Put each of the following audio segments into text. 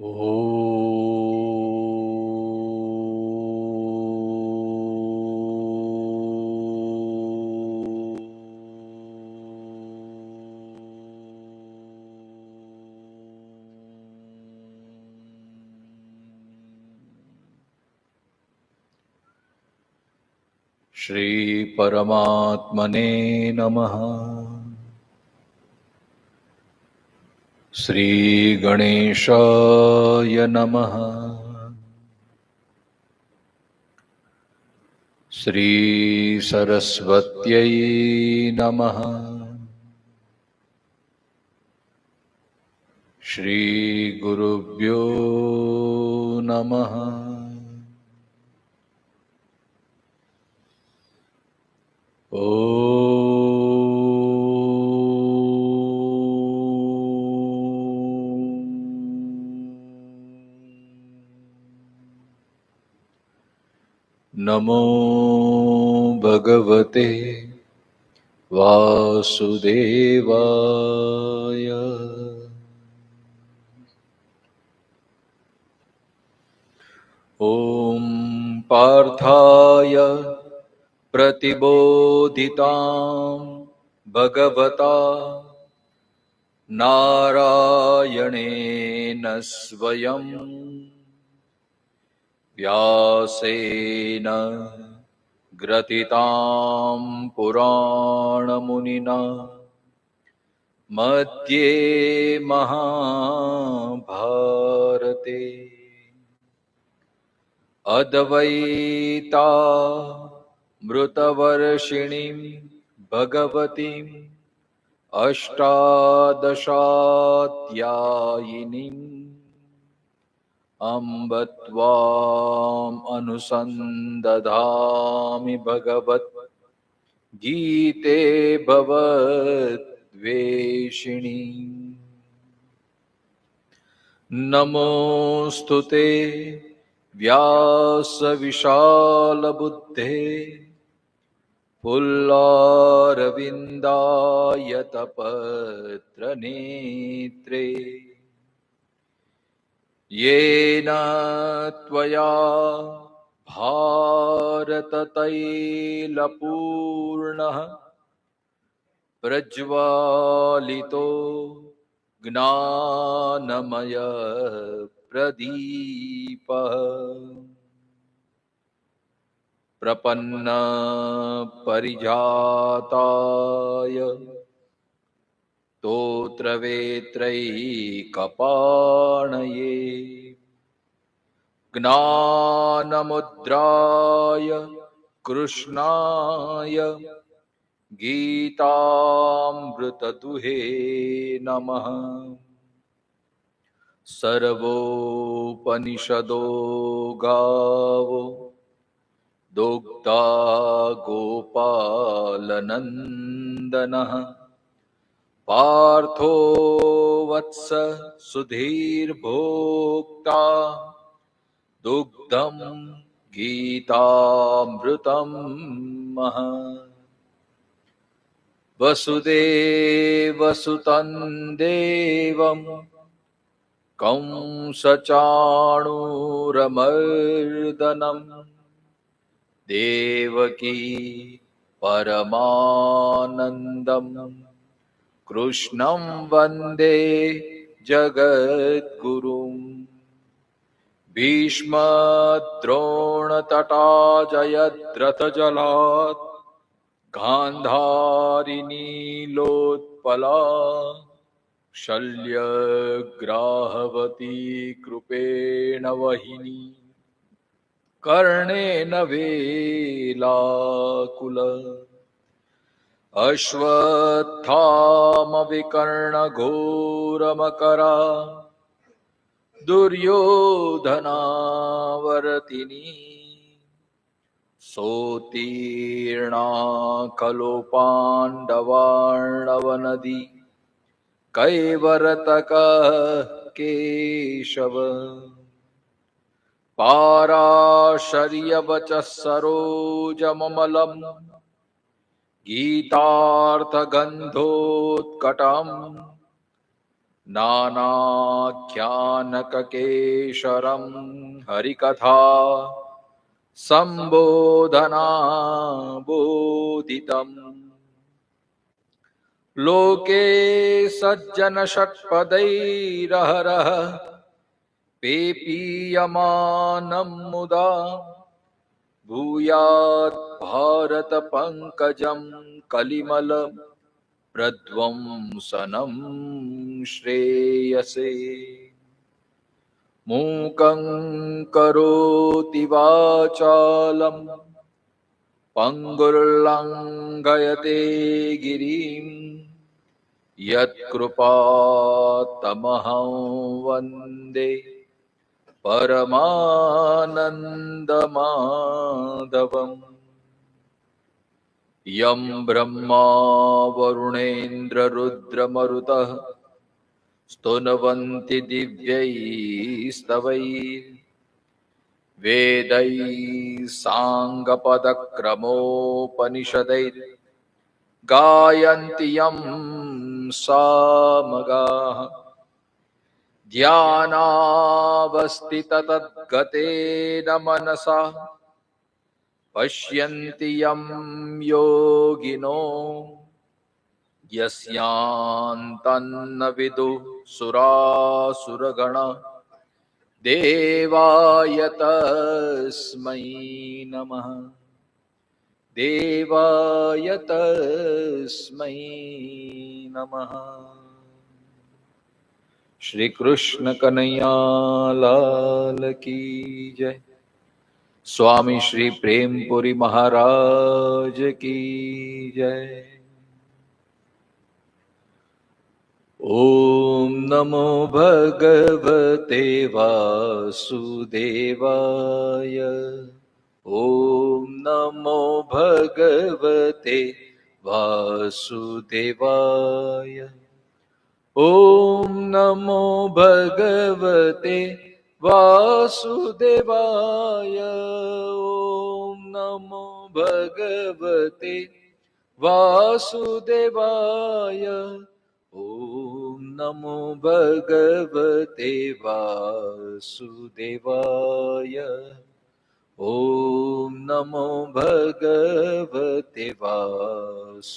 ओ श्री परमात्मने नमः। श्री गणेशाय नमः। श्री सरस्वत्यै नमः। श्री गुरुभ्यो नमः। नमो भगवते वासुदेवाय। ओम पार्थाय प्रतिबोधितां भगवता नारायणेन स्वयं व्यासेन ग्रथितां पुराणमुनिना मध्ये महाभारते अद्वैता मृतवर्षिणीं भगवतीम् अष्टादशाध्यायिनीम् अम्ब त्वाम् अनुसन्दधामि भगवत् गीते भवद्वेषिणी। नमोऽस्तु ते व्यासविशालबुद्धे पुल्लारविन्दायतपत्रनेत्रे येन त्वया भारततैलपूर्णः प्रज्वालितो ज्ञानमय प्रदीपः प्रपन्न परिजाताय स्तोत्रवेत्रैकपाणये ज्ञानमुद्राय कृष्णाय गीतामृतदुहे नमः। सर्वोपनिषदो गावो दुग्धा गोपालनन्दनः पार्थो वत्स सुधीर्भोक्ता दुग्धं गीतामृतं महः। वसुदेवसुतं देवं कंसचाणूरमर्दनं देवकी परमानन्दं कृष्णं वन्दे जगद्गुरुम्। भीष्मद्रोणतटा जयद्रथजलात् गान्धारिनीलोत्पला शल्यग्राहवती कृपेण वहिनी कर्णेन वेलाकुल अश्वत्थामविकर्णघोरमकरा दुर्योधनावर्तिनी सोत्तीर्णा खलु पाण्डवार्णवनदी कैवर्तकः केशव पाराशर्यवचः सरोजममलं गीतार्थगन्धोत्कटम् नानाख्यानककेशरं हरिकथा संबोधना बोधितम् लोके सज्जन षट्पदैरहरः पेपीयमानं मुदा भूयात् भारत पंकजं कलिमल प्रध्वंसनं श्रेयसे मूकं करोति वाचालं पंगुर्लंघयते गिरिं यत्कृपातमहं वन्दे परमानन्दमाधवम् यं ब्रह्मा वरुणेन्द्ररुद्रमरुतः स्तुवन्ति दिव्यैस्तवैः वेदैः साङ्गपदक्रमोपनिषदैः गायन्ति यं सामगाः ध्यानावस्थिततद्गतेन मनसा पश्यन्ति यं योगिनो यस्यान्तन्न विदुः सुरासुरगणा देवाय तस्मै नमः देवाय तस्मै नमः। श्री कृष्ण कन्हैया लाल की जय। स्वामी श्री प्रेमपुरी महाराज की जय। ओम नमो भगवते वासुदेवाय। ओम नमो भगवते वासुदेवाय। ओम नमो भगवते वासुदेवाय। ओम नमो भगवते वासुदेवाय। ओम नमो भगवते वासुदेवाय। ओम नमो भगवते वासुदेवाय।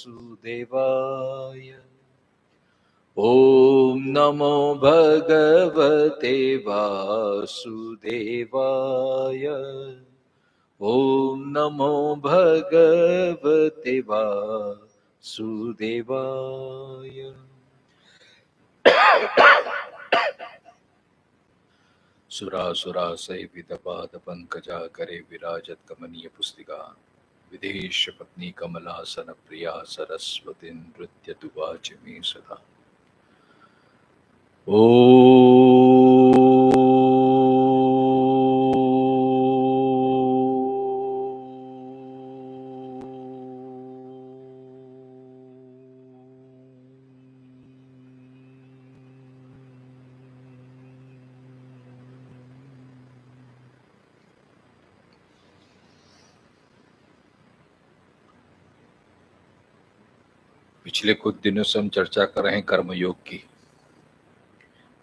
ओम नमो भगवते वासुदेवाय। ओम नमो भगवते वासुदेवाय। सुरासुरा सहित पाद पंकजा करे विराजत कमनीय पुस्तिका विदेश पत्नी कमलासन प्रिया सरस्वती नृत्य दुवाच मे सदा। ओ पिछले कुछ दिनों से हम चर्चा कर रहे हैं कर्मयोग की।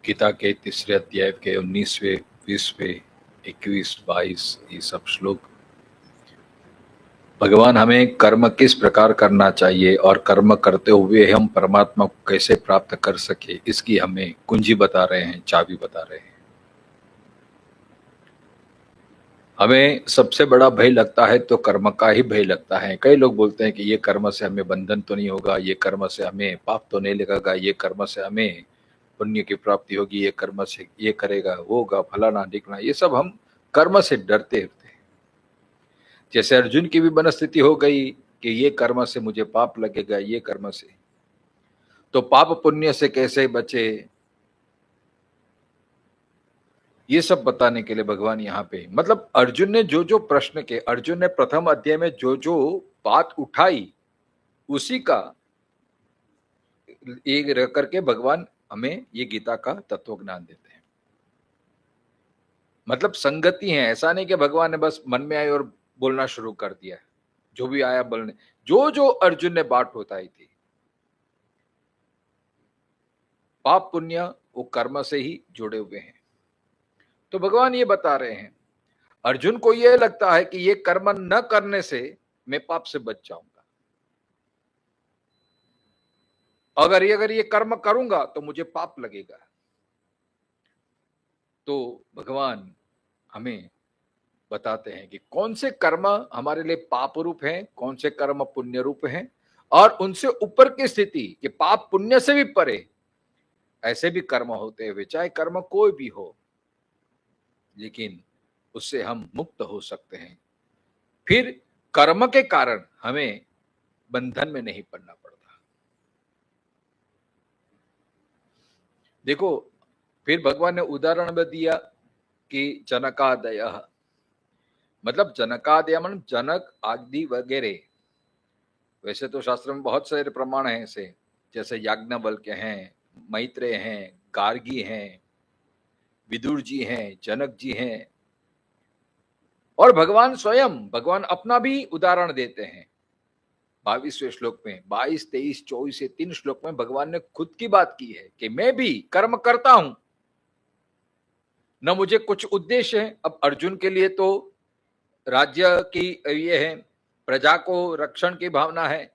गीता के तीसरे अध्याय के 19वें, 20वें, 21, 22 ये सब श्लोक भगवान हमें कर्म किस प्रकार करना चाहिए और कर्म करते हुए हम परमात्मा को कैसे प्राप्त कर सके इसकी हमें कुंजी बता रहे हैं, चाबी बता रहे हैं। हमें सबसे बड़ा भय लगता है तो कर्म का ही भय लगता है। कई लोग बोलते हैं कि ये कर्म से हमें बंधन तो नहीं होगा, ये कर्म से हमें पाप तो नहीं लगेगा, ये कर्म से हमें पुण्य की प्राप्ति होगी, ये कर्म से ये करेगा होगा फलाना ढिकना। ये सब हम कर्म से डरते होते हैं। जैसे अर्जुन की भी मनस्थिति हो गई कि ये कर्म से मुझे पाप लगेगा, ये कर्म से, तो पाप पुण्य से कैसे बचे ये सब बताने के लिए भगवान यहाँ पे, मतलब अर्जुन ने जो जो प्रश्न के, अर्जुन ने प्रथम अध्याय में जो जो बात उठाई उसी का एक रह करके भगवान हमें ये गीता का तत्व ज्ञान देते हैं। मतलब संगति है, ऐसा नहीं कि भगवान ने बस मन में आए और बोलना शुरू कर दिया, जो भी आया बोलने। जो जो अर्जुन ने बात बताई थी, पाप पुण्य वो कर्म से ही जुड़े हुए हैं। तो भगवान ये बता रहे हैं, अर्जुन को ये लगता है कि ये कर्म न करने से मैं पाप से बच जाऊंगा, अगर ये कर्म करूंगा तो मुझे पाप लगेगा। तो भगवान हमें बताते हैं कि कौन से कर्म हमारे लिए पाप रूप हैं, कौन से कर्म पुण्य रूप हैं, और उनसे ऊपर की स्थिति कि पाप पुण्य से भी परे ऐसे भी कर्म होते हुए, चाहे कर्म कोई भी हो, लेकिन उससे हम मुक्त हो सकते हैं। फिर कर्म के कारण हमें बंधन में नहीं पड़ना पड़ता। देखो, फिर भगवान ने उदाहरण भी दिया कि जनकादय, मतलब जनकादय मतलब जनक आदि वगैरह। वैसे तो शास्त्र में बहुत सारे प्रमाण हैं ऐसे, जैसे याज्ञवल्क्य हैं, मैत्रेय हैं, गार्गी हैं, विदुर जी हैं, जनक जी हैं, और भगवान स्वयं, भगवान अपना भी उदाहरण देते हैं। 22वें श्लोक में, 22, 23, 24 ये 3 श्लोक में भगवान ने खुद की बात की है कि मैं भी कर्म करता हूं, न मुझे कुछ उद्देश्य है। अब अर्जुन के लिए तो राज्य की ये है, प्रजा को रक्षण की भावना है,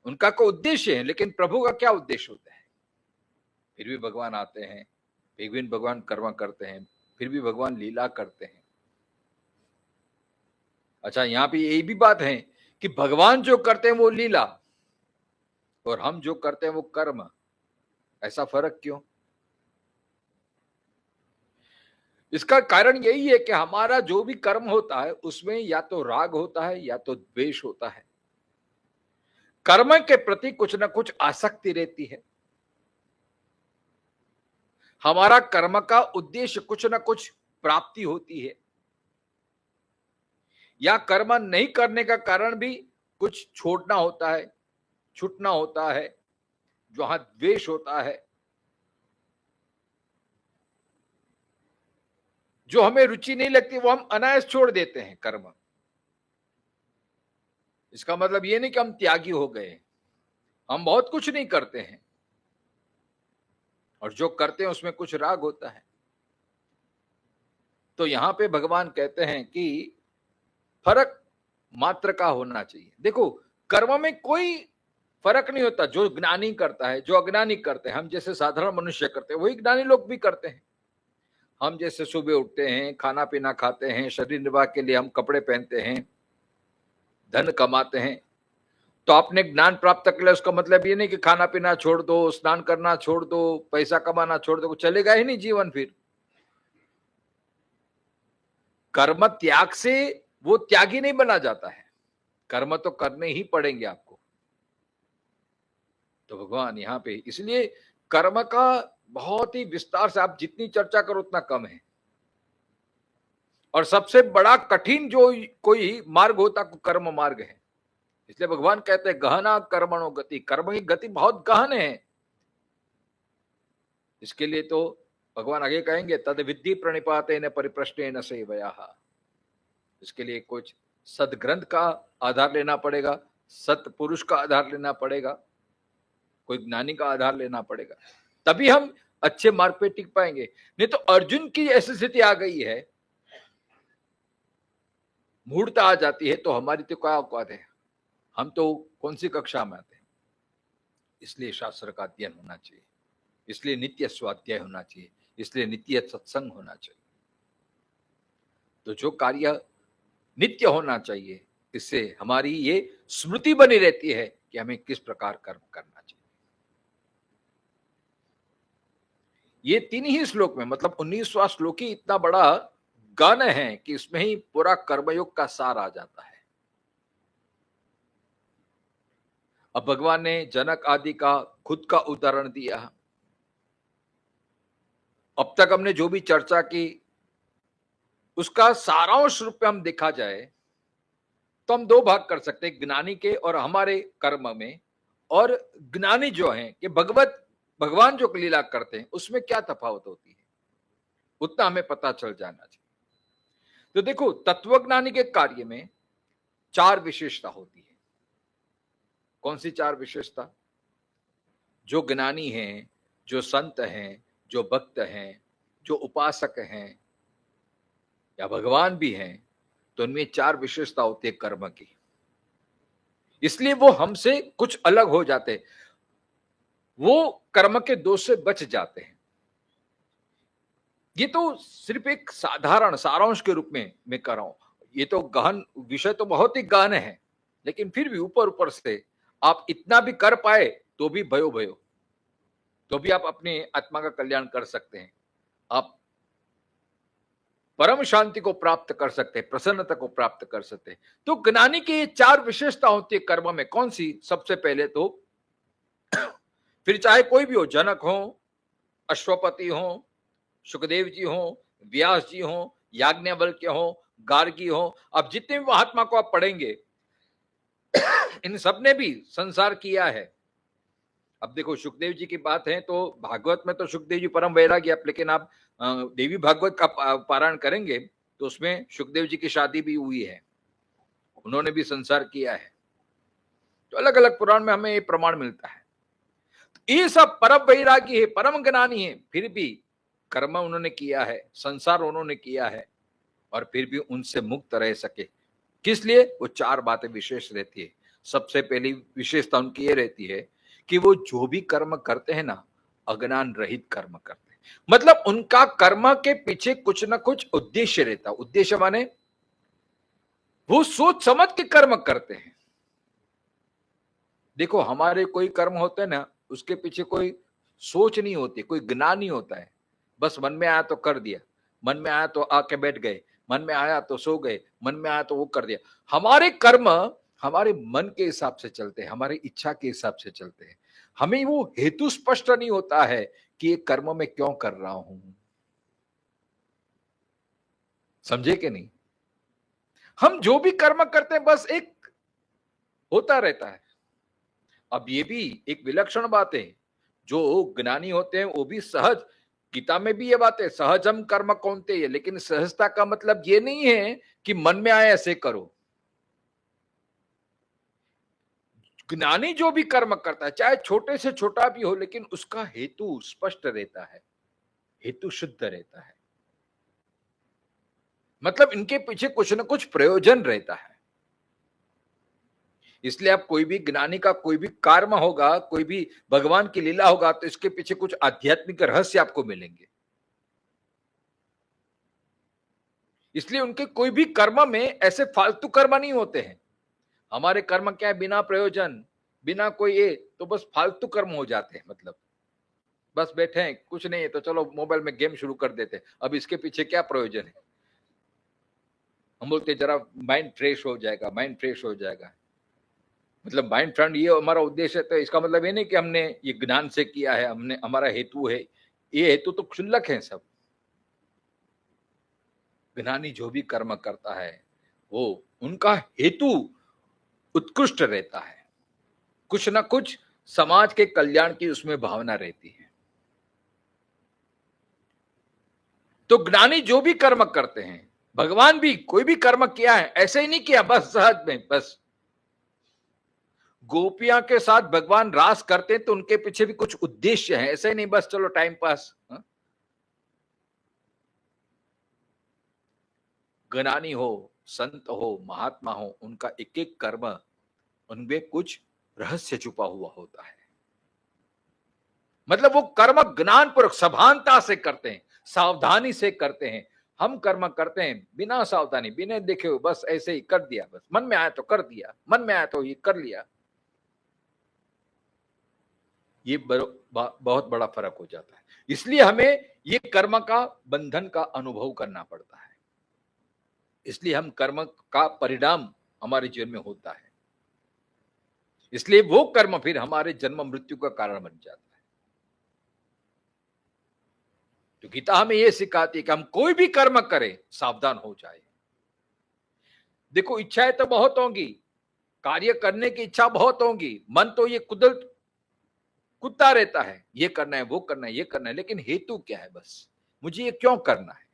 उनका को उद्देश्य है, लेकिन प्रभु का क्या उद्देश्य होता है? फिर भी भगवान आते हैं, फिर भी भगवान कर्म करते हैं, फिर भी भगवान लीला करते हैं। अच्छा, यहां पे यही भी बात है कि भगवान जो करते हैं वो लीला, और हम जो करते हैं वो कर्म। ऐसा फर्क क्यों? इसका कारण यही है कि हमारा जो भी कर्म होता है उसमें या तो राग होता है या तो द्वेष होता है। कर्म के प्रति कुछ ना कुछ आसक्ति रहती है। हमारा कर्म का उद्देश्य कुछ ना कुछ प्राप्ति होती है, या कर्म नहीं करने का कारण भी कुछ छोड़ना होता है, छूटना होता है, जहां द्वेष होता है, जो हमें रुचि नहीं लगती वो हम अनायास छोड़ देते हैं कर्म। इसका मतलब ये नहीं कि हम त्यागी हो गए, हम बहुत कुछ नहीं करते हैं, और जो करते हैं उसमें कुछ राग होता है। तो यहां पे भगवान कहते हैं कि फर्क मात्र का होना चाहिए। देखो, कर्म में कोई फर्क नहीं होता, जो ज्ञानी करता है, जो अज्ञानी करते हैं, हम जैसे साधारण मनुष्य करते हैं वही ज्ञानी लोग भी करते हैं। हम जैसे सुबह उठते हैं, खाना पीना खाते हैं, शरीर निर्वाह के लिए हम कपड़े पहनते हैं, धन कमाते हैं, तो आपने ज्ञान प्राप्त कर लिया उसका मतलब ये नहीं कि खाना पीना छोड़ दो, स्नान करना छोड़ दो, पैसा कमाना छोड़ दो, चलेगा ही नहीं जीवन। फिर कर्म त्याग से वो त्यागी नहीं बना जाता है, कर्म तो करने ही पड़ेंगे आपको। तो भगवान यहाँ पे इसलिए कर्म का बहुत ही विस्तार से, आप जितनी चर्चा करो उतना कम है। और सबसे बड़ा कठिन जो कोई मार्ग होता है कर्म मार्ग है। इसलिए भगवान कहते हैं गहना कर्मणो गति, कर्म की गति बहुत गहन है। इसके लिए तो भगवान आगे कहेंगे तद विद्धि प्रणिपाते न परिप्रश्ने न सेवया। इसके लिए कुछ सदग्रंथ का आधार लेना पड़ेगा, सतपुरुष का आधार लेना पड़ेगा, कोई ज्ञानी का आधार लेना पड़ेगा, तभी हम अच्छे मार्ग पे टिक पाएंगे। नहीं तो अर्जुन की ऐसी स्थिति आ गई है, मूर्ता आ जाती है, तो हमारी तो क्या औकात है, हम तो कौन सी कक्षा में आते हैं। इसलिए शास्त्र का अध्ययन होना चाहिए, इसलिए नित्य स्वाध्याय होना चाहिए, इसलिए नित्य सत्संग होना चाहिए। तो जो कार्य नित्य होना चाहिए, इससे हमारी ये स्मृति बनी रहती है कि हमें किस प्रकार कर्म करना चाहिए। ये 3 ही श्लोक में, मतलब 19वां श्लोक ही इतना बड़ा गान है कि इसमें ही पूरा कर्मयोग का सार आ जाता है। अब भगवान ने जनक आदि का खुद का उदाहरण दिया। अब तक हमने जो भी चर्चा की उसका सारांश रूप में हम देखा जाए तो हम 2 भाग कर सकते हैं, ज्ञानी के और हमारे कर्म में। और ज्ञानी जो है कि भगवान जो लीला करते हैं उसमें क्या तफावत होती है, उतना हमें पता चल जाना चाहिए। तो देखो, तत्वज्ञानी के कार्य में 4 विशेषता होती है। कौन सी 4 विशेषता? जो ज्ञानी हैं, जो संत हैं, जो भक्त हैं, जो उपासक हैं या भगवान भी हैं, तो उनमें 4 विशेषता होती है कर्म की। इसलिए वो हमसे कुछ अलग हो जाते हैं, वो कर्म के दोष से बच जाते हैं। ये तो सिर्फ एक साधारण सारांश के रूप में मैं कर रहा हूं। ये तो गहन विषय, तो बहुत ही गहन है, लेकिन फिर भी ऊपर ऊपर से आप इतना भी कर पाए तो भी भयो भयो, तो भी आप अपनी आत्मा का कल्याण कर सकते हैं। आप परम शांति को प्राप्त कर सकते हैं, प्रसन्नता को प्राप्त कर सकते हैं। तो ज्ञानी की ये 4 विशेषता होती है कर्म में। कौन सी? सबसे पहले तो फिर चाहे कोई भी हो, जनक हो, अश्वपति हो, सुखदेव जी हो, व्यास जी हो, याज्ञवल्क्य हो, गार्गी हो, अब जितने भी महात्मा को आप पढ़ेंगे इन सब ने भी संसार किया है। अब देखो सुखदेव जी की बात है तो भागवत में तो सुखदेव जी परम वैरागी, आप लेकिन आप देवी भागवत का पारायण करेंगे तो उसमें सुखदेव जी की शादी भी हुई है, उन्होंने भी संसार किया है। तो अलग अलग पुराण में हमें ये प्रमाण मिलता है। तो ये सब परम वैरागी है, परम ज्ञानी है, फिर भी कर्म उन्होंने किया है, संसार उन्होंने किया है, और फिर भी उनसे मुक्त रह सके। किस लिए? वो 4 बातें विशेष रहती है। सबसे पहली विशेषता उनकी ये रहती है कि वो जो भी कर्म करते हैं ना, अज्ञान रहित कर्म करते हैं। मतलब उनका कर्म के पीछे कुछ ना कुछ उद्देश्य रहता है। उद्देश्य माने वो सोच समझ के कर्म करते हैं। देखो हमारे कोई कर्म होते हैं ना, उसके पीछे कोई सोच नहीं होती, कोई ज्ञान नहीं होता है। बस मन में आया तो कर दिया, मन में आया तो आके बैठ गए, मन में आया तो सो गए, मन में आया तो वो कर दिया। हमारे कर्म हमारे मन के हिसाब से चलते हैं, हमारी इच्छा के हिसाब से चलते हैं। हमें वो हेतु स्पष्ट नहीं होता है कि ये कर्म मैं क्यों कर रहा हूं। समझे कि नहीं? हम जो भी कर्म करते हैं बस एक होता रहता है। अब ये भी एक विलक्षण बात है, जो ज्ञानी होते हैं वो भी सहज, गीता में भी ये बात है, सहजम कर्म कौन्तेय। लेकिन सहजता का मतलब ये नहीं है कि मन में आए ऐसे करो। ज्ञानी जो भी कर्म करता है, चाहे छोटे से छोटा भी हो, लेकिन उसका हेतु स्पष्ट रहता है, हेतु शुद्ध रहता है। मतलब इनके पीछे कुछ ना कुछ प्रयोजन रहता है। इसलिए आप कोई भी ज्ञानी का कोई भी कर्म होगा, कोई भी भगवान की लीला होगा, तो इसके पीछे कुछ आध्यात्मिक रहस्य आपको मिलेंगे। इसलिए उनके कोई भी कर्म में ऐसे फालतू कर्म नहीं होते हैं। हमारे कर्म क्या है? बिना प्रयोजन, बिना कोई ये, तो बस फालतू कर्म हो जाते हैं। मतलब बस बैठे हैं, कुछ नहीं है तो चलो मोबाइल में गेम शुरू कर देते हैं। अब इसके पीछे क्या प्रयोजन है? हम बोलते जरा माइंड फ्रेश हो जाएगा, माइंड फ्रेश हो जाएगा। मतलब माइंड फ्रेंड ये हमारा उद्देश्य है, तो इसका मतलब ये नहीं कि हमने ये ज्ञान से किया है, हमने हमारा हेतु है। ये हेतु तो क्षुल्लक है सब। ज्ञानी जो भी कर्म करता है वो उनका हेतु उत्कृष्ट रहता है, कुछ ना कुछ समाज के कल्याण की उसमें भावना रहती है। तो ज्ञानी जो भी कर्म करते हैं, भगवान भी कोई भी कर्म किया है ऐसे ही नहीं किया बस सहज में। बस गोपियां के साथ भगवान रास करते हैं तो उनके पीछे भी कुछ उद्देश्य है, ऐसे ही नहीं बस चलो टाइम पास। ज्ञानी हो, संत हो, महात्मा हो, उनका एक एक कर्म, उनमें कुछ रहस्य छुपा हुआ होता है। मतलब वो कर्म ज्ञान पूर्वक सभानता से करते हैं, सावधानी से करते हैं। हम कर्म करते हैं बिना सावधानी, बिना देखे हुए, बस ऐसे ही कर दिया, बस मन में आया तो कर दिया, मन में आया तो ये कर लिया। ये बहुत बड़ा फर्क हो जाता है। इसलिए हमें ये कर्म का बंधन का अनुभव करना पड़ता है। इसलिए हम कर्म का परिणाम हमारे जीवन में होता है, इसलिए वो कर्म फिर हमारे जन्म मृत्यु का कारण बन जाता है। तो गीता हमें यह सिखाती है कि हम कोई भी कर्म करें सावधान हो जाए। देखो इच्छाएं तो बहुत होंगी, कार्य करने की इच्छा बहुत होंगी, मन तो ये कुत्ता रहता है, ये करना है, वो करना है, ये करना है, लेकिन हेतु क्या है? बस मुझे ये क्यों करना है?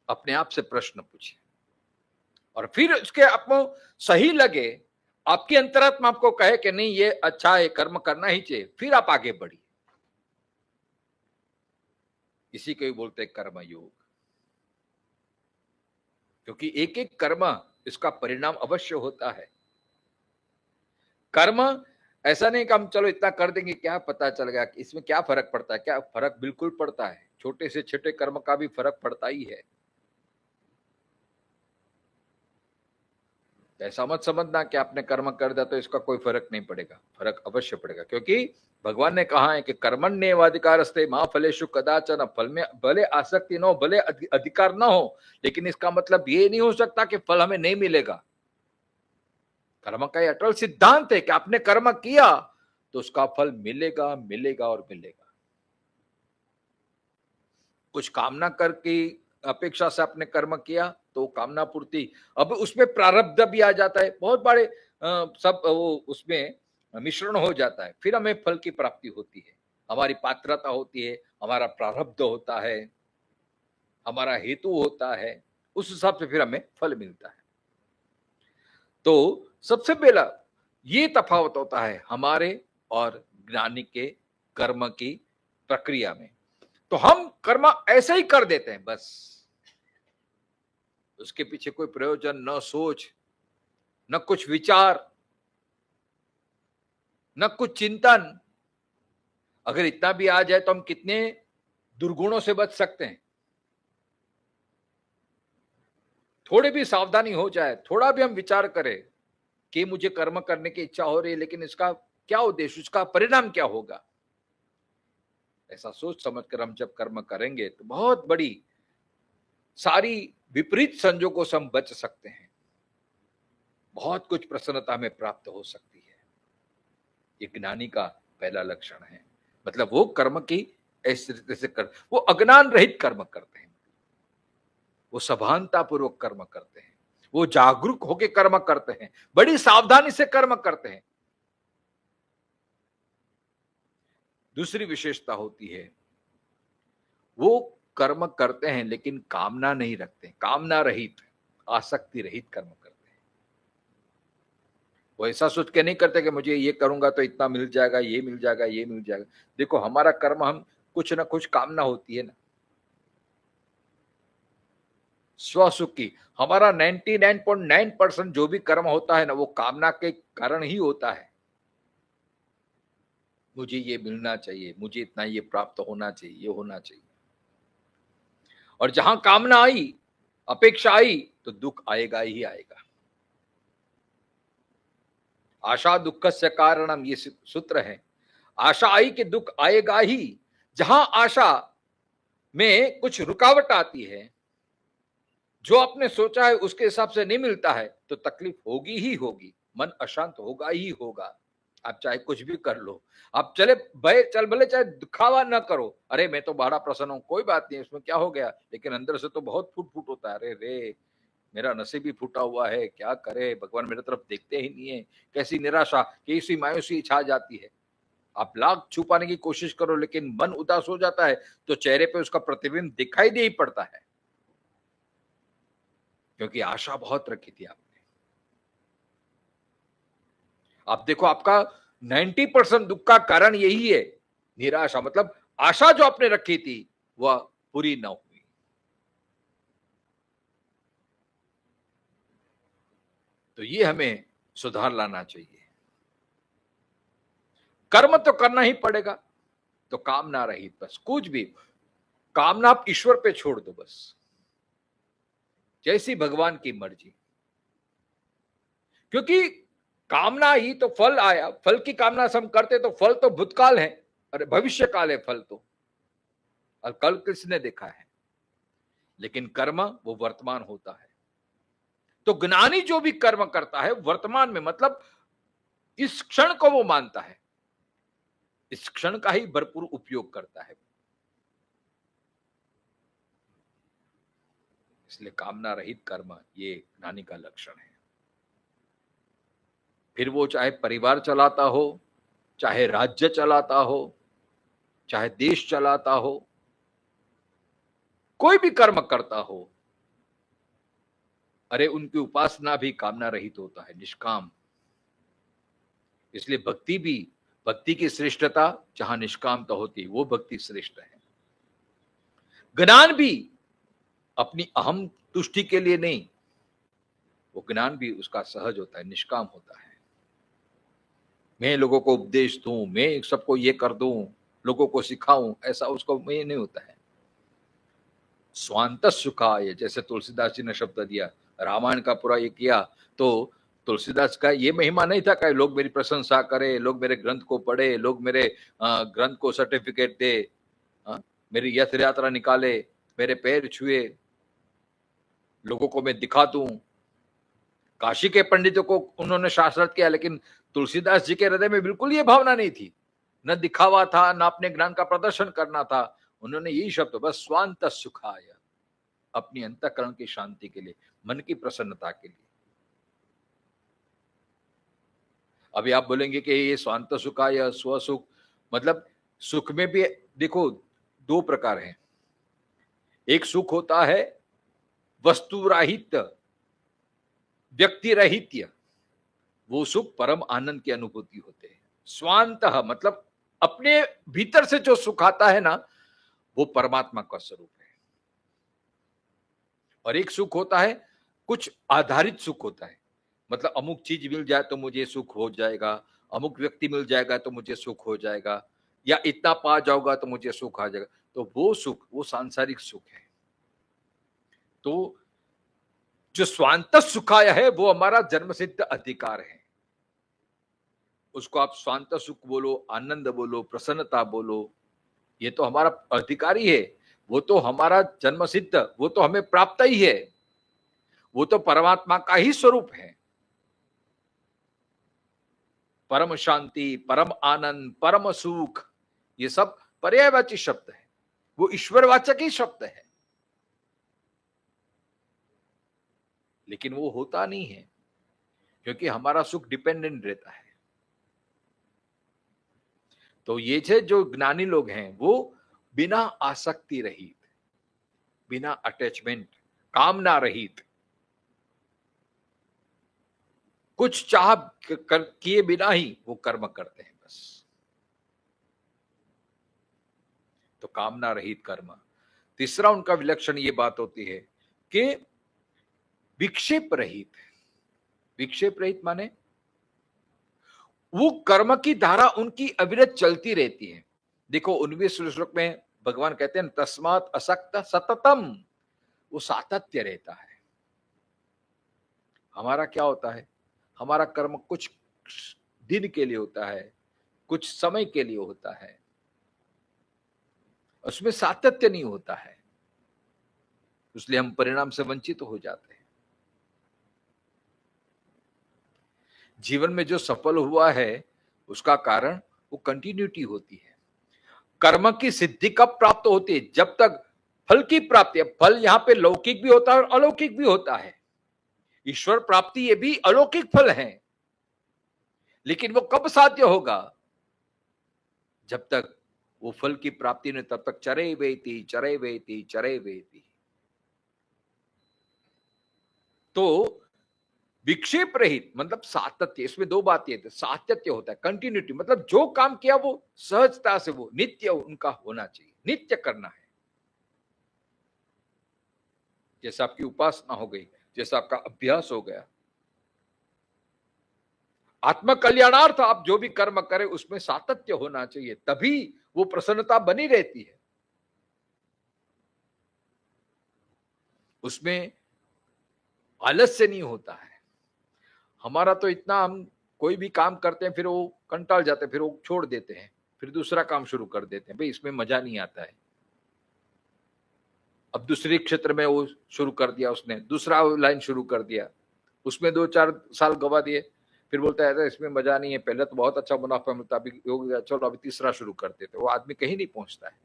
अपने आप से प्रश्न पूछिए, और फिर उसके आपको सही लगे, आपकी अंतरात्मा आपको कहे कि नहीं ये अच्छा है, कर्म करना ही चाहिए, फिर आप आगे बढ़िए। इसी को ही बोलते हैं कर्म योग, क्योंकि एक एक कर्म इसका परिणाम अवश्य होता है। कर्म ऐसा नहीं कि हम चलो इतना कर देंगे, क्या पता चल गया कि इसमें क्या फर्क पड़ता है, क्या फर्क बिल्कुल पड़ता है, छोटे से छोटे कर्म का भी फर्क पड़ता ही है। ऐसा मत समझना कि आपने कर्म कर दिया तो इसका कोई फर्क नहीं पड़ेगा, फर्क अवश्य पड़ेगा, क्योंकि भगवान ने कहा है कि कर्मण्येवाधिकारस्ते मा फलेषु कदाचन, फल में भले आसक्ति न हो, भले अधिकार न हो, लेकिन इसका मतलब ये नहीं हो सकता कि फल हमें नहीं मिलेगा। कर्म का अटल सिद्धांत है कि आपने कर्म किया तो उसका फल मिलेगा, मिलेगा और मिलेगा। कुछ कामना करके अपेक्षा से आपने कर्म किया तो कामना पूर्ति, अब उसमें प्रारब्ध भी आ जाता है, बहुत बड़े सब वो उसमें मिश्रण हो जाता है, फिर हमें फल की प्राप्ति होती है, हमारी पात्रता होती है, हमारा प्रारब्ध होता है, हमारा हेतु होता है, उस हिसाब से फिर हमें फल मिलता है। तो सबसे पहला ये तफावत होता है हमारे और ज्ञानी के कर्म की प्रक्रिया में। तो हम कर्म ऐसे ही कर देते हैं बस, उसके पीछे कोई प्रयोजन, न सोच, न कुछ विचार, न कुछ चिंतन। अगर इतना भी आ जाए तो हम कितने दुर्गुणों से बच सकते हैं। थोड़ी भी सावधानी हो जाए, थोड़ा भी हम विचार करें कि मुझे कर्म करने की इच्छा हो रही है, लेकिन इसका क्या उद्देश्य, उसका परिणाम क्या होगा, ऐसा सोच समझकर हम जब कर्म करेंगे तो बहुत बड़ी सारी विपरीत संजोगों से हम बच सकते हैं, बहुत कुछ प्रसन्नता में प्राप्त हो सकती है। ये ज्ञानी का पहला लक्षण है, मतलब वो कर्म की ऐसे रीति से कर, वो अज्ञान रहित कर्म करते हैं, वो सभानता पूर्वक कर्म करते हैं, वो जागरूक होकर कर्म करते हैं, बड़ी सावधानी से कर्म करते हैं। दूसरी विशेषता होती है, वो कर्म करते हैं लेकिन कामना नहीं रखते, कामना रहित, आसक्ति रहित कर्म करते हैं। वो ऐसा सोच के नहीं करते कि मुझे ये करूंगा तो इतना मिल जाएगा, ये मिल जाएगा, ये मिल जाएगा। देखो हमारा कर्म, हम कुछ ना कुछ कामना होती है ना, स्वसुख की। हमारा 99.9% जो भी कर्म होता है ना, वो कामना के कारण ही होता है। मुझे ये मिलना चाहिए, मुझे इतना ये प्राप्त होना चाहिए, ये होना चाहिए। और जहां कामना आई, अपेक्षा आई, तो दुख आएगा ही आएगा। आशा दुखस्य कारणम, ये सूत्र है। आशा आई कि दुख आएगा ही। जहां आशा में कुछ रुकावट आती है, जो आपने सोचा है उसके हिसाब से नहीं मिलता है, तो तकलीफ होगी ही होगी, मन अशांत होगा ही होगा। आप चाहे कुछ भी कर लो, आप भले चाहे दिखावा ना करो, अरे मैं तो बड़ा प्रसन्न हूं, कोई बात नहीं, उसमें क्या हो गया, लेकिन अंदर से तो बहुत फूट फूट होता है, अरे रे मेरा नसीब ही फूटा हुआ है, क्या करे, भगवान मेरे तरफ देखते ही नहीं है। कैसी निराशा, कैसी मायूसी छा जाती है। आप लाख छुपाने की कोशिश करो, लेकिन मन उदास हो जाता है तो चेहरे पे उसका प्रतिबिंब दिखाई दे ही पड़ता है, क्योंकि आशा बहुत रखी थी आपने। आप देखो, आपका 90% दुख का कारण यही है, निराशा, मतलब आशा जो आपने रखी थी वह पूरी न हुई। तो ये हमें सुधार लाना चाहिए। कर्म तो करना ही पड़ेगा, तो कामना रहित, बस कुछ भी कामना आप ईश्वर पे छोड़ दो, बस जैसी भगवान की मर्जी। क्योंकि कामना ही तो फल आया, फल की कामना से हम करते तो फल तो भूतकाल है, अरे भविष्य काल है फल तो, और कल किसने देखा है। लेकिन कर्म वो वर्तमान होता है। तो ज्ञानी जो भी कर्म करता है वर्तमान में, मतलब इस क्षण को वो मानता है, इस क्षण का ही भरपूर उपयोग करता है। इसलिए कामना रहित कर्म ये ज्ञानी का लक्षण है। फिर वो चाहे परिवार चलाता हो, चाहे राज्य चलाता हो, चाहे देश चलाता हो, कोई भी कर्म करता हो, अरे उनकी उपासना भी कामना रहित होता है, निष्काम। इसलिए भक्ति की श्रेष्ठता जहां निष्कामता होती है, वो भक्ति श्रेष्ठ है। ज्ञान भी अपनी अहम तुष्टि के लिए नहीं, वो ज्ञान भी उसका सहज होता है, निष्काम होता है। मैं लोगों को उपदेश दूं, मैं सबको ये कर दूं, लोगों को सिखाऊं, ऐसा उसको में नहीं होता है। स्वांत सुखाय, जैसे तुलसीदास जी ने शब्द दिया, रामायण का पूरा ये किया, तो तुलसीदास का ये महिमा नहीं था कि लोग मेरी प्रशंसा करें, लोग मेरे ग्रंथ को पढ़े, लोग मेरे ग्रंथ को सर्टिफिकेट दे, मेरी यथ यात्रा निकाले, मेरे पैर छुए, लोगों को मैं दिखा दूं। काशी के पंडितों को उन्होंने शास्त्रत किया, लेकिन तुलसीदास जी के हृदय में बिल्कुल ये भावना नहीं थी, न दिखावा था, न अपने ज्ञान का प्रदर्शन करना था। उन्होंने यही शब्द, बस स्वांत सुखाय, अपनी अंतःकरण की शांति के लिए, मन की प्रसन्नता के लिए। अभी आप बोलेंगे कि ये स्वांत सुखाय, स्वसुख, मतलब सुख में भी देखो दो प्रकार हैं। एक सुख होता है वस्तु राहित्य, व्यक्ति रहित्य, वो सुख परम आनंद की अनुभूति होते हैं। स्वांत मतलब अपने भीतर से जो सुख आता है ना, वो परमात्मा का स्वरूप है। और एक सुख होता है कुछ आधारित सुख होता है, मतलब अमुक चीज मिल जाए तो मुझे सुख हो जाएगा, अमुक व्यक्ति मिल जाएगा तो मुझे सुख हो जाएगा, या इतना पा जाऊंगा तो मुझे सुख आ जाएगा। तो वो सुख, वो सांसारिक सुख है। तो जो स्वांत सुखाय है वो हमारा जन्मसिद्ध अधिकार है। उसको आप स्वांत सुख बोलो, आनंद बोलो, प्रसन्नता बोलो, ये तो हमारा अधिकार ही है। वो तो हमारा जन्मसिद्ध, वो तो हमें प्राप्त ही है, वो तो परमात्मा का ही स्वरूप है। परम शांति, परम आनंद, परम सुख, ये सब पर्यायवाची शब्द है, वो ईश्वरवाचक ही शब्द है। लेकिन वो होता नहीं है, क्योंकि हमारा सुख डिपेंडेंट रहता है। तो ये जो ज्ञानी लोग हैं, वो बिना आसक्ति रहित, बिना अटैचमेंट, कामना रहित, कुछ चाह किए बिना ही वो कर्म करते हैं बस। तो कामना रहित कर्म। तीसरा उनका विलक्षण ये बात होती है कि विक्षेप रहित। विक्षेप रहित माने वो कर्म की धारा उनकी अविरत चलती रहती है। देखो 19वें श्लोक में भगवान कहते हैं तस्मात् असक्त सततम, वो सातत्य रहता है। हमारा क्या होता है, हमारा कर्म कुछ दिन के लिए होता है, कुछ समय के लिए होता है, उसमें सातत्य नहीं होता है, इसलिए हम परिणाम से वंचित हो जाते हैं। जीवन में जो सफल हुआ है उसका कारण वो कंटिन्यूटी होती है। कर्म की सिद्धि कब प्राप्त होती है, जब तक फल की प्राप्ति है। फल यहां पे लौकिक भी होता है और अलौकिक भी होता है। ईश्वर प्राप्ति ये भी अलौकिक फल है, लेकिन वो कब साध्य होगा, जब तक वो फल की प्राप्ति ने, तब तक चरे वेति चरे वेति चरे वेति। तो विक्षेप रहित मतलब सातत्य, इसमें दो बातें हैं। सातत्य होता है, कंटिन्यूटी, मतलब जो काम किया वो सहजता से, वो नित्य उनका होना चाहिए, नित्य करना है। जैसे आपकी उपासना हो गई, जैसा आपका अभ्यास हो गया, आत्म कल्याणार्थ आप जो भी कर्म करें उसमें सातत्य होना चाहिए, तभी वो प्रसन्नता बनी रहती है। उसमें आलस्य नहीं होता है। हमारा तो इतना, हम कोई भी काम करते हैं फिर वो कंटाल जाते हैं, फिर वो छोड़ देते हैं, फिर दूसरा काम शुरू कर देते हैं, भाई इसमें मजा नहीं आता है। अब दूसरे क्षेत्र में वो शुरू कर दिया, उसने दूसरा लाइन शुरू कर दिया, उसमें 2-4 साल गवा दिए, फिर बोलता है इसमें मजा नहीं है, पहले तो बहुत अच्छा मुनाफा मिलता, अभी हो गया, चलो अभी तीसरा शुरू कर देते। वो आदमी कहीं नहीं पहुंचता है।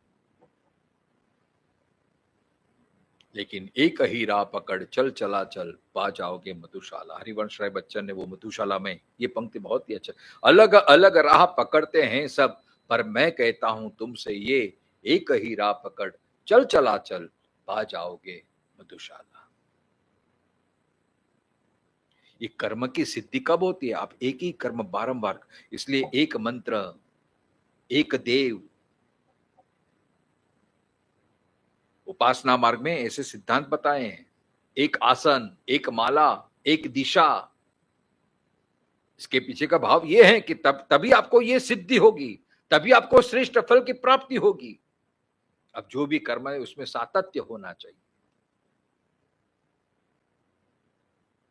लेकिन एक ही राह पकड़ चल चला चल, पा जाओगे मधुशाला। हरिवंश राय बच्चन ने वो मधुशाला में ये पंक्ति बहुत ही अच्छा, अलग अलग राह पकड़ते हैं सब, पर मैं कहता हूं तुमसे ये, एक ही राह पकड़ चल चला चल, पा जाओगे मधुशाला। ये कर्म की सिद्धि कब होती है, आप एक ही कर्म बारंबार, इसलिए एक मंत्र, एक देव, उपासना मार्ग में ऐसे सिद्धांत बताए हैं, एक आसन, एक माला, एक दिशा। इसके पीछे का भाव ये है कि तभी आपको ये सिद्धि होगी, तभी आपको श्रेष्ठ फल की प्राप्ति होगी। अब जो भी कर्म है उसमें सातत्य होना चाहिए।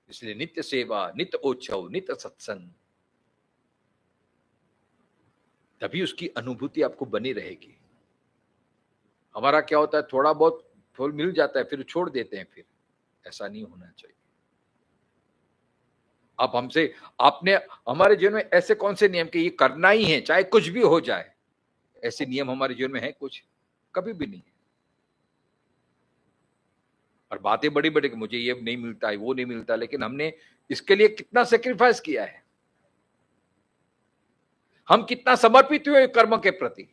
इसलिए नित्य सेवा, नित्य उत्सव, नित्य सत्संग, तभी उसकी अनुभूति आपको बनी रहेगी। हमारा क्या होता है, थोड़ा बहुत फल मिल जाता है फिर छोड़ देते हैं, फिर ऐसा नहीं होना चाहिए। आप हमसे, आपने हमारे जीवन में ऐसे कौन से नियम कि ये करना ही है चाहे कुछ भी हो जाए, ऐसे नियम हमारे जीवन में है कुछ? कभी भी नहीं है। और बातें बड़ी बड़ी कि मुझे ये नहीं मिलता है, वो नहीं मिलता, लेकिन हमने इसके लिए कितना सेक्रीफाइस किया है, हम कितना समर्पित हुए कर्म के प्रति।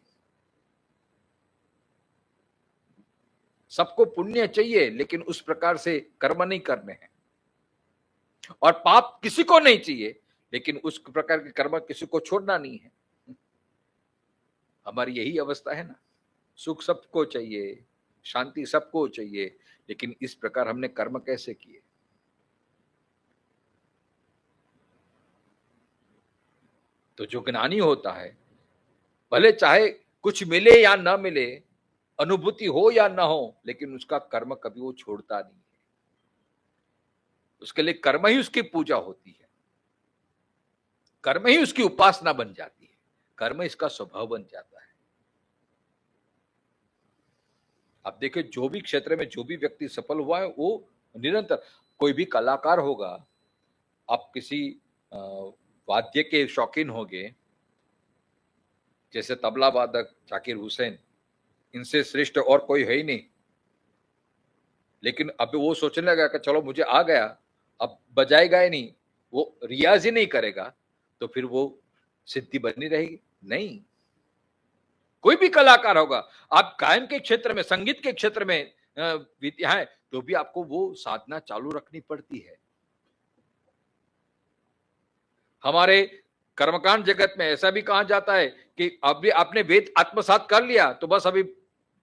सबको पुण्य चाहिए लेकिन उस प्रकार से कर्म नहीं करने हैं, और पाप किसी को नहीं चाहिए लेकिन उस प्रकार के कर्म किसी को छोड़ना नहीं है। हमारी यही अवस्था है ना, सुख सबको चाहिए, शांति सबको चाहिए, लेकिन इस प्रकार हमने कर्म कैसे किए? तो जो ज्ञानी होता है, भले चाहे कुछ मिले या ना मिले, अनुभूति हो या ना हो, लेकिन उसका कर्म कभी वो छोड़ता नहीं है। उसके लिए कर्म ही उसकी पूजा होती है, कर्म ही उसकी उपासना बन जाती है, कर्म इसका स्वभाव बन जाता है। आप देखिए, जो भी क्षेत्र में जो भी व्यक्ति सफल हुआ है वो निरंतर, कोई भी कलाकार होगा, आप किसी वाद्य के शौकीन होंगे, जैसे तबला वादक जाकिर हुसैन, इनसे श्रेष्ठ और कोई है ही नहीं, लेकिन अब वो सोचने लगा कि चलो मुझे आ गया, अब बजाएगा ही नहीं, वो रियाज ही नहीं करेगा, तो फिर वो सिद्धि बनी रहेगी? नहीं। कोई भी कलाकार होगा, आप गायन के क्षेत्र में, संगीत के क्षेत्र में विद्या है, तो भी आपको वो साधना चालू रखनी पड़ती है। हमारे कर्मकांड जगत में ऐसा भी कहा जाता है कि अभी आपने वेद आत्मसात कर लिया तो बस अभी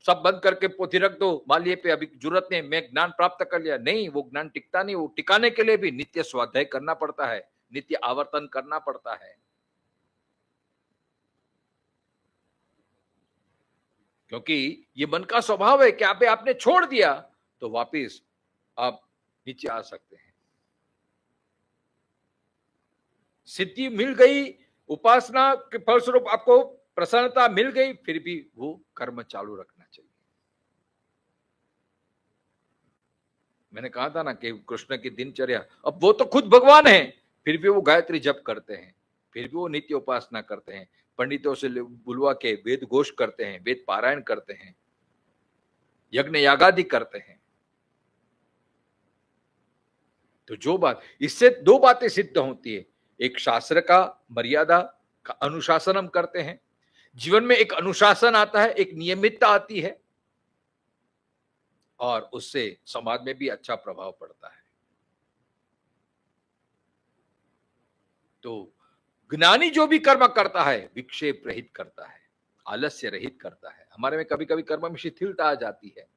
सब बंद करके पोथी रख दो मालिये पे, अभी जरूरत नहीं, मैं ज्ञान प्राप्त कर लिया। नहीं, वो ज्ञान टिकता नहीं, वो टिकाने के लिए भी नित्य स्वाध्याय करना पड़ता है, नित्य आवर्तन करना पड़ता है। क्योंकि ये मन का स्वभाव है कि आपने छोड़ दिया तो वापिस आप नीचे आ सकते हैं। सिद्धि मिल गई, उपासना के फलस्वरूप आपको प्रसन्नता मिल गई, फिर भी वो कर्म चालू रखना चाहिए। मैंने कहा था ना कि कृष्ण की दिनचर्या, अब वो तो खुद भगवान है, फिर भी वो गायत्री जप करते हैं, फिर भी वो नित्य उपासना करते हैं, पंडितों से बुलवा के वेद घोष करते हैं, वेद पारायण करते हैं, यज्ञ यागादि करते हैं। तो जो बात, इससे दो बातें सिद्ध होती है, एक शास्त्र का मर्यादा का अनुशासन हम करते हैं, जीवन में एक अनुशासन आता है, एक नियमितता आती है, और उससे समाज में भी अच्छा प्रभाव पड़ता है। तो ज्ञानी जो भी कर्म करता है विक्षेप रहित करता है, आलस्य रहित करता है। हमारे में कभी कभी कर्म में शिथिलता आ जाती है,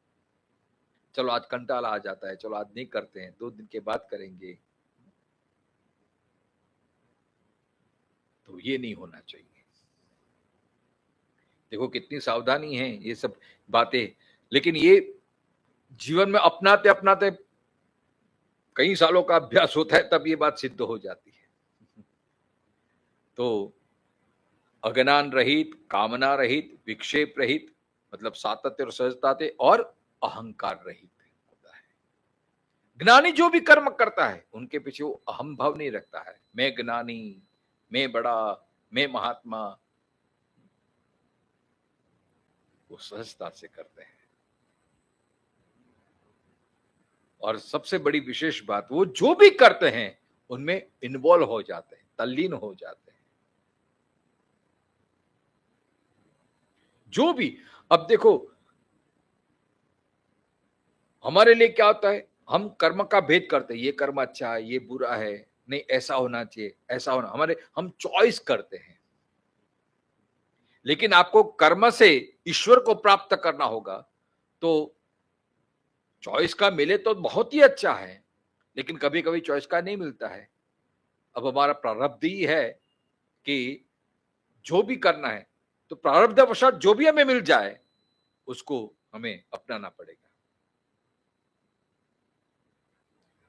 चलो आज कंटाला आ जाता है, चलो आज नहीं करते हैं, 2 दिन के बाद करेंगे, तो ये नहीं होना चाहिए। देखो कितनी सावधानी है ये सब बातें, लेकिन ये जीवन में अपनाते अपनाते कई सालों का अभ्यास होता है, तब ये बात सिद्ध हो जाती है। तो अज्ञान रहित, कामना रहित, विक्षेप रहित, मतलब सातत्य और सहजता से, और अहंकार रहित होता है। ज्ञानी जो भी कर्म करता है उनके पीछे वो अहम भाव नहीं रखता है, मैं ज्ञानी, मैं बड़ा, मैं महात्मा, वो सहजता से करते हैं। और सबसे बड़ी विशेष बात, वो जो भी करते हैं उनमें इन्वॉल्व हो जाते हैं, तल्लीन हो जाते हैं। जो भी, अब देखो हमारे लिए क्या होता है, हम कर्म का भेद करते हैं, ये कर्म अच्छा है, ये बुरा है, नहीं ऐसा होना चाहिए, ऐसा होना, हम चॉइस करते हैं। लेकिन आपको कर्म से ईश्वर को प्राप्त करना होगा, तो चॉइस का मिले तो बहुत ही अच्छा है, लेकिन कभी कभी चॉइस का नहीं मिलता है। अब हमारा प्रारब्ध ही है कि जो भी करना है तो प्रारब्धवशात जो भी हमें मिल जाए उसको हमें अपनाना पड़ेगा।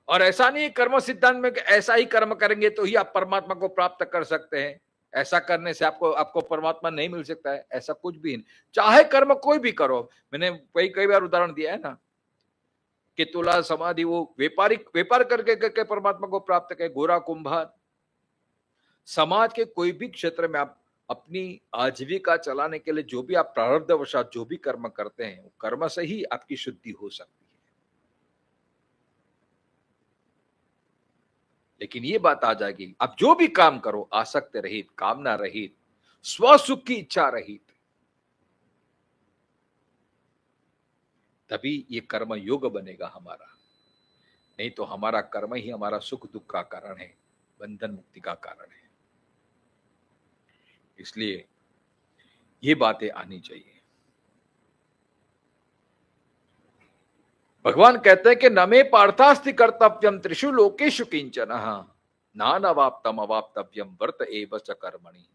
और ऐसा नहीं है कर्म सिद्धांत में कि ऐसा ही कर्म करेंगे तो ही आप परमात्मा को प्राप्त कर सकते हैं, ऐसा करने से आपको आपको परमात्मा नहीं मिल सकता है, ऐसा कुछ भी नहीं। चाहे कर्म कोई भी करो, मैंने कई कई बार उदाहरण दिया है ना कि तुला समाधि वो व्यापारिक व्यापार करके करके परमात्मा को प्राप्त करे, गोरा कुंभार। समाज के कोई भी क्षेत्र में आप अपनी आजीविका चलाने के लिए जो भी आप प्रारब्धवशात जो भी कर्म करते हैं, कर्म से ही आपकी शुद्धि हो सकती है। लेकिन ये बात आ जाएगी, आप जो भी काम करो आसक्त रहित, कामना रहित, स्वसुख की इच्छा रहित, तभी ये कर्म योग बनेगा हमारा। नहीं तो हमारा कर्म ही हमारा सुख दुख का कारण है, बंधन मुक्ति का कारण है। इसलिए ये बातें आनी चाहिए। भगवान कहते हैं कि न मे पार्थास्ति कर्तव्यम त्रिषु लोकेषु किंचन नान अवाप्तम अवाप्तव्यम वर्त एव च कर्मणि।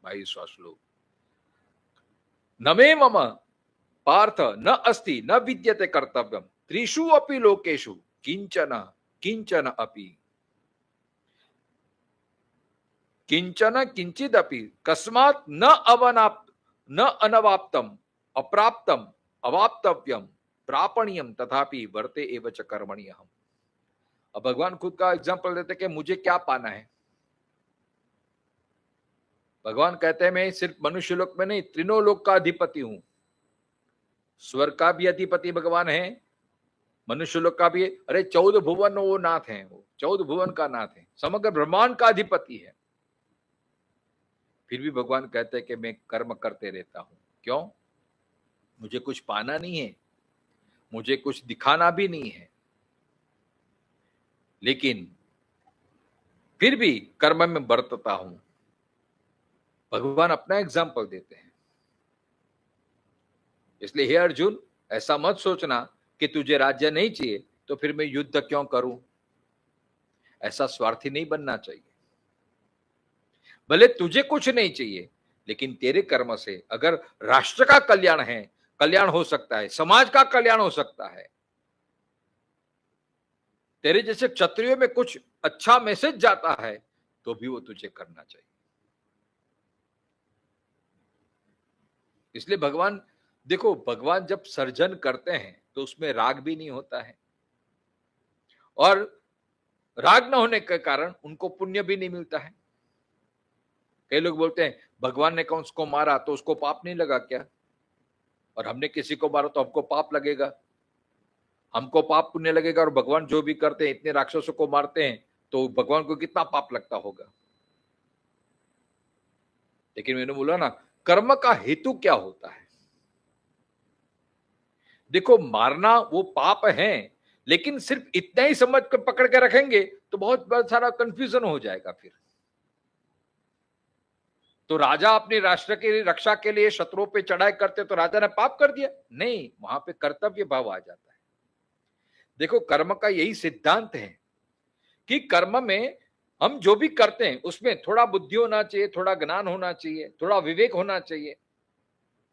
22वां श्लोक। न मे मम पार्थ न अस्ति न विद्यते कर्तव्यम त्रिषु अपि लोकेषु किंचन किंचन अपि किंचन किंचिदपि कस्मात् न अवनाप न अनवाप्तम अप्राप्तम अवाप्तव्यम प्रापणीयम तथापि वर्ते एव च कर्मणि अहम्। अब भगवान खुद का एग्जांपल देते कि मुझे क्या पाना है। भगवान कहते हैं मैं सिर्फ मनुष्य लोक में नहीं, तीनों लोक का अधिपति हूं। स्वर्ग का भी अधिपति भगवान है, मनुष्य लोक का भी है। अरे 14 भुवन वो नाथ है, वो 14 भुवन का नाथ है, समग्र ब्रह्मांड का अधिपति है। फिर भी भगवान कहते हैं कि मैं कर्म करते रहता हूं। क्यों? मुझे कुछ पाना नहीं है, मुझे कुछ दिखाना भी नहीं है, लेकिन फिर भी कर्म में बरतता हूं। भगवान अपना एग्जाम्पल देते हैं। इसलिए हे अर्जुन, ऐसा मत सोचना कि तुझे राज्य नहीं चाहिए तो फिर मैं युद्ध क्यों करूं। ऐसा स्वार्थी नहीं बनना चाहिए। भले तुझे कुछ नहीं चाहिए, लेकिन तेरे कर्म से अगर राष्ट्र का कल्याण है, कल्याण हो सकता है, समाज का कल्याण हो सकता है, तेरे जैसे क्षत्रियों में कुछ अच्छा मैसेज जाता है तो भी वो तुझे करना चाहिए। इसलिए भगवान देखो, भगवान जब सर्जन करते हैं तो उसमें राग भी नहीं होता है, और राग न होने के कारण उनको पुण्य भी नहीं मिलता है। कई लोग बोलते हैं भगवान ने कौन उसको मारा तो उसको पाप नहीं लगा क्या, और हमने किसी को मारा तो हमको पाप लगेगा, हमको पाप पुण्य लगेगा। और भगवान जो भी करते हैं, इतने राक्षसों को मारते हैं तो भगवान को कितना पाप लगता होगा। लेकिन मैंने बोला ना, कर्म का हेतु क्या होता है। देखो, मारना वो पाप है, लेकिन सिर्फ इतना ही समझ कर पकड़ के रखेंगे तो बहुत सारा कंफ्यूजन हो जाएगा। फिर तो राजा अपने राष्ट्र की रक्षा के लिए शत्रुओं पे चढ़ाई करते तो राजा ने पाप कर दिया? नहीं, वहां पे कर्तव्य भाव आ जाता है। देखो, कर्म का यही सिद्धांत है कि कर्म में हम जो भी करते हैं उसमें थोड़ा बुद्धि होना चाहिए, थोड़ा ज्ञान होना चाहिए, थोड़ा विवेक होना चाहिए,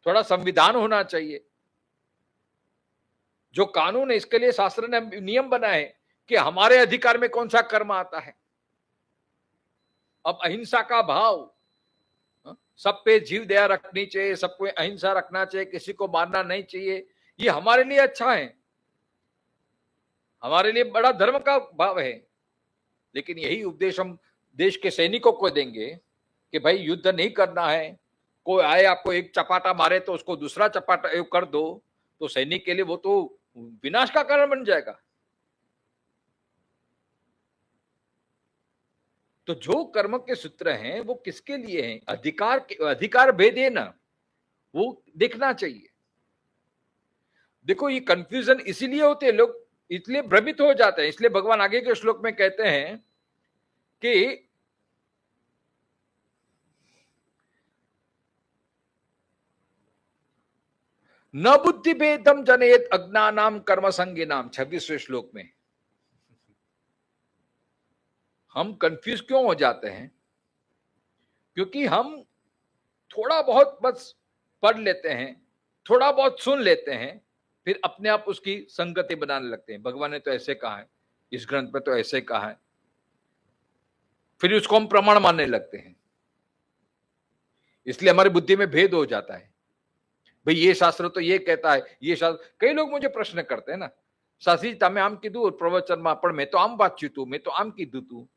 थोड़ा संविधान होना चाहिए। जो कानून है, इसके लिए शास्त्र ने नियम बनाए कि हमारे अधिकार में कौन सा कर्म आता है। अब अहिंसा का भाव, सब पे जीव दया रखनी चाहिए, सबको अहिंसा रखना चाहिए, किसी को मारना नहीं चाहिए, ये हमारे लिए अच्छा है, हमारे लिए बड़ा धर्म का भाव है। लेकिन यही उपदेश हम देश के सैनिकों को देंगे कि भाई युद्ध नहीं करना है, कोई आए आपको एक चपाटा मारे तो उसको दूसरा चपाटा कर दो, तो सैनिक के लिए वो तो विनाश का कारण बन जाएगा। तो जो कर्म के सूत्र हैं वो किसके लिए हैं? अधिकार भेद है ना, वो देखना चाहिए। देखो, ये कंफ्यूजन इसीलिए होते हैं, लोग इसलिए भ्रमित हो जाते हैं। इसलिए भगवान आगे के श्लोक में कहते हैं कि न बुद्धि भेदम जनेत अज्ञानाम कर्म संगिनाम, 26वें श्लोक में। हम कंफ्यूज क्यों हो जाते हैं? क्योंकि हम थोड़ा बहुत बस पढ़ लेते हैं, थोड़ा बहुत सुन लेते हैं, फिर अपने आप उसकी संगति बनाने लगते हैं। भगवान ने तो ऐसे कहा है, इस ग्रंथ में तो ऐसे कहा है, फिर उसको हम प्रमाण मानने लगते हैं। इसलिए हमारी बुद्धि में भेद हो जाता है। भाई ये शास्त्र तो ये कहता है, ये शास्त्र। कई लोग मुझे प्रश्न करते हैं ना, शास्त्री તમે આમ કીધું પ્રવચનમાં, પણ मैं तो आम वाच्યું હતું, मैं तो आम कीधું હતું,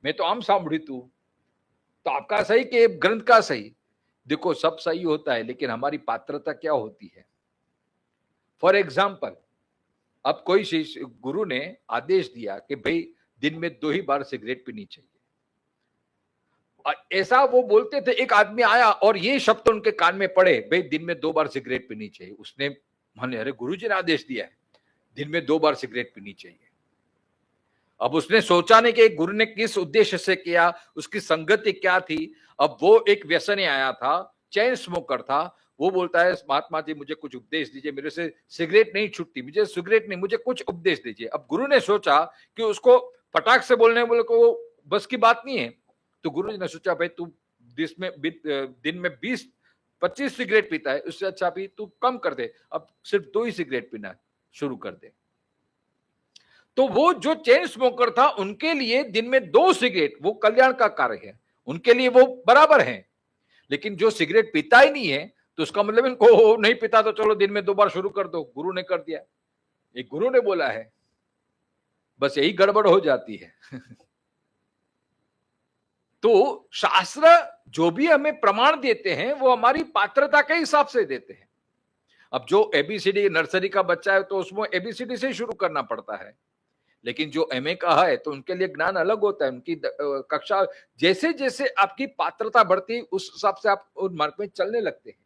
मैं तो आम સાંભળ્યું હતું, तो आपका सही कि ग्रंथ का सही? देखो, सब सही होता है, लेकिन हमारी पात्रता क्या होती है। फॉर एग्जाम्पल, अब कोई शिष्य, गुरु ने आदेश दिया कि भाई दिन में 2 ही बार सिगरेट पीनी चाहिए, ऐसा वो बोलते थे। एक आदमी आया और ये शब्द उनके कान में पड़े, भाई दिन में 2 बार सिगरेट पीनी चाहिए। उसने माने, अरे गुरुजी ने आदेश दिया है दिन में 2 बार सिगरेट पीनी चाहिए। अब उसने सोचा नहीं कि गुरु ने किस उद्देश्य से किया, उसकी संगति क्या थी। अब वो एक व्यसनी आया था, चेन स्मोकर था, वो बोलता है महात्मा जी मुझे कुछ उपदेश दीजिए, मेरे से सिगरेट नहीं छूटती, मुझे सिगरेट नहीं, मुझे कुछ उपदेश दीजिए। अब गुरु ने सोचा कि उसको फटाक से बोलने बोले को बस की बात नहीं है, तो गुरु जी ने सोचा भाई तू दिन में 20-25 सिगरेट पीता है, उससे अच्छा भी तू कम कर दे, अब सिर्फ 2 ही सिगरेट पीना शुरू कर दे। तो वो जो चेन स्मोकर था, उनके लिए दिन में 2 सिगरेट वो कल्याण का कार्य है, उनके लिए वो बराबर है। लेकिन जो सिगरेट पीता ही नहीं है, तो उसका मतलब इनको नहीं पीता तो चलो दिन में 2 बार शुरू कर दो, गुरु ने कर दिया, एक गुरु ने बोला है, बस यही गड़बड़ हो जाती है। तो शास्त्र जो भी हमें प्रमाण देते हैं, वो हमारी पात्रता के हिसाब से देते हैं। अब जो एबीसीडी नर्सरी का बच्चा है, तो उसमें एबीसीडी से शुरू करना पड़ता है, लेकिन जो एमए का है तो उनके लिए ज्ञान अलग होता है, उनकी कक्षा जैसे जैसे आपकी पात्रता बढ़ती है, उस हिसाब से आप उस मार्ग में चलने लगते हैं।